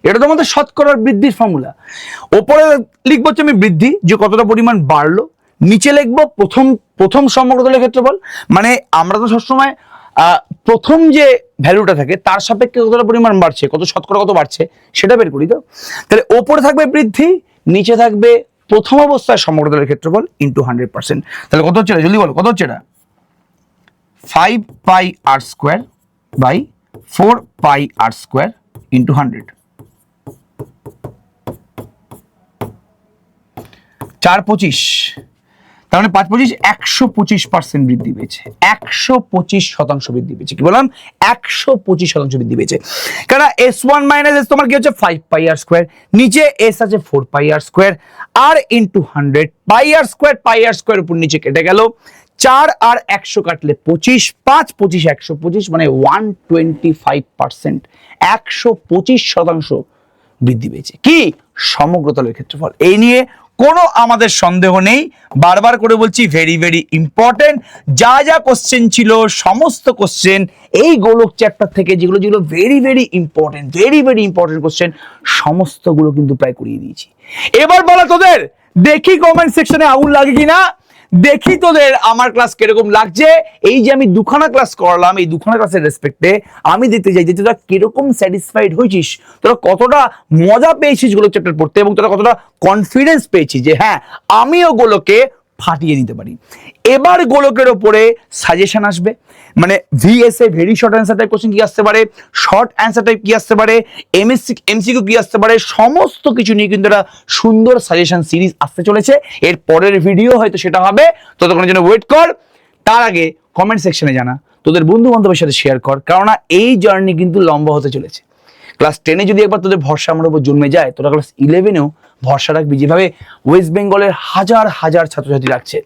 এটা তো আমাদের শতকরার বৃদ্ধির ফর্মুলা। ওপরে লিখবো হচ্ছে আমি বৃদ্ধি, যে কতটা পরিমাণ বাড়লো। নিচে লিখবো প্রথম সমগ্রতলের ক্ষেত্রফল, মানে আমরা তো সবসময় প্রথম যে ভ্যালুটা থাকে তার সাপেক্ষে কতটা পরিমাণ বাড়ছে, কত শতকরা কত বাড়ছে সেটা বের করি। তো তাহলে ওপরে থাকবে বৃদ্ধি, নিচে থাকবে প্রথম অবস্থায় সমগ্রতলের ক্ষেত্রফল ইনটু 100%। তাহলে কত হচ্ছে? জলদি বলো কত হচ্ছে? এটা 5 pi r square by 4 pi r square into 100। 4 25, তার মানে 5 25 125% বৃদ্ধি পেয়েছে, 125% বৃদ্ধি পেয়েছে। কি বললাম? 125% বৃদ্ধি পেয়েছে। কারণ S1 মাইনাস S তোমার কি হচ্ছে 5 পাই r স্কয়ার, নিচে S আছে 4 pi r square, r into 100 পাই r স্কয়ার উপর নিচে কেটে গেল, 4 আর 100 কাটলে 25, 5 25 125 মানে 125%, 125% বৃদ্ধি পেয়েছে। কি? সমগ্রতলের ক্ষেত্রফল। এই নিয়ে কোনো আমাদের সন্দেহ নেই, বারবার করে বলছি, ভেরি ভেরি ইম্পর্টেন্ট। যা কোশ্চেন ছিল সমস্ত কোশ্চেন এই গোলক চ্যাপ্টার থেকে, যেগুলো ভেরি ভেরি ইম্পর্টেন্ট কোশ্চেন, সমস্তগুলো কিন্তু প্রায় করিয়ে দিয়েছি। এবার বলা তোদের, দেখি কমেন্ট সেকশনে আগুন লাগে কিনা, দেখি তোদের আমার ক্লাস কিরকম লাগছে। এই যে আমি দুখানা ক্লাস করলাম, এই দুখানা ক্লাসের রেসপেক্টে আমি দেখতে চাই যে তোরা কিরকম স্যাটিসফাইড হয়েছিস, তোরা কতটা মজা পেয়েছিস গোলক চ্যাপ্টার পড়তে, এবং তোরা কতটা কনফিডেন্স পেয়েছিস যে হ্যাঁ আমিও গোলকে ফাটিয়ে দিতে পারি। এবার গোলকের ওপরে সাজেশন আসবে, মানে VSA very short answer type question কি আসতে পারে, শর্ট অ্যান্সার টাইপ কি আসতে পারে, এমসিকিউ কি আসতে পারে, সমস্ত কিছু নিয়ে কিন্তু একটা সুন্দর সাজেশন সিরিজ আসতে চলেছে। এর পরের ভিডিও হয়তো সেটা হবে, ততক্ষণের জন্য ওয়েট কর। তার আগে কমেন্ট সেকশনে জানা, তোদের বন্ধু বান্ধবের সাথে শেয়ার কর, কেননা এই জার্নি কিন্তু লম্বা হতে চলেছে। ক্লাস 10-এ যদি একবার তোদের ভরসা আমার উপর জন্মে যায়, তোরা ক্লাস 11-এও ভরসা রাখবি যেভাবে ওয়েস্ট বেঙ্গলের হাজার হাজার ছাত্রছাত্রী রাখছে,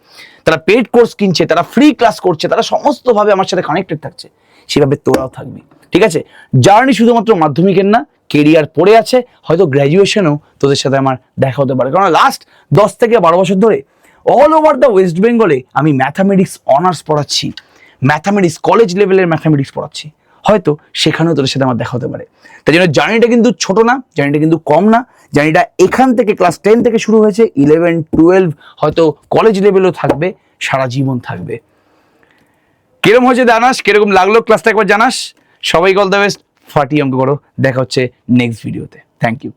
তারা পেড কোর্স কিনছে, তারা ফ্রি ক্লাস করছে, তারা সমস্তভাবে আমার সাথে কানেক্টেড থাকছে, সেভাবে তোরাও থাকবি। ঠিক আছে, জার্নি শুধুমাত্র মাধ্যমিকের না, কেরিয়ার পড়ে আছে, হয়তো গ্র্যাজুয়েশনেও তোদের সাথে আমার দেখা হতে পারে, কারণ লাস্ট 10 থেকে 12 বছর ধরে অল ওভার দ্য ওয়েস্ট বেঙ্গলে আমি ম্যাথামেটিক্স অনার্স পড়াচ্ছি, ম্যাথামেটিক্স কলেজ লেভেলের ম্যাথামেটিক্স পড়াচ্ছি, হয়তো সেখানেও তোদের সাথে আমার দেখা হতে পারে। তাই জন্য জার্নিটা কিন্তু ছোট না, জার্নিটা কিন্তু কম না, জার্নিটা এখান থেকে ক্লাস 10 থেকে শুরু হয়েছে, 11, 12 হয়তো কলেজ লেভেলেও থাকবে, সারা জীবন থাকবে। কিরকম হয়েছে জানাস, কিরকম লাগলো ক্লাসটা একবার জানাস। সবাই অল দ্য বেস্ট, ফাটিয়ে অঙ্ক করো, দেখা হচ্ছে নেক্সট ভিডিওতে। Thank you.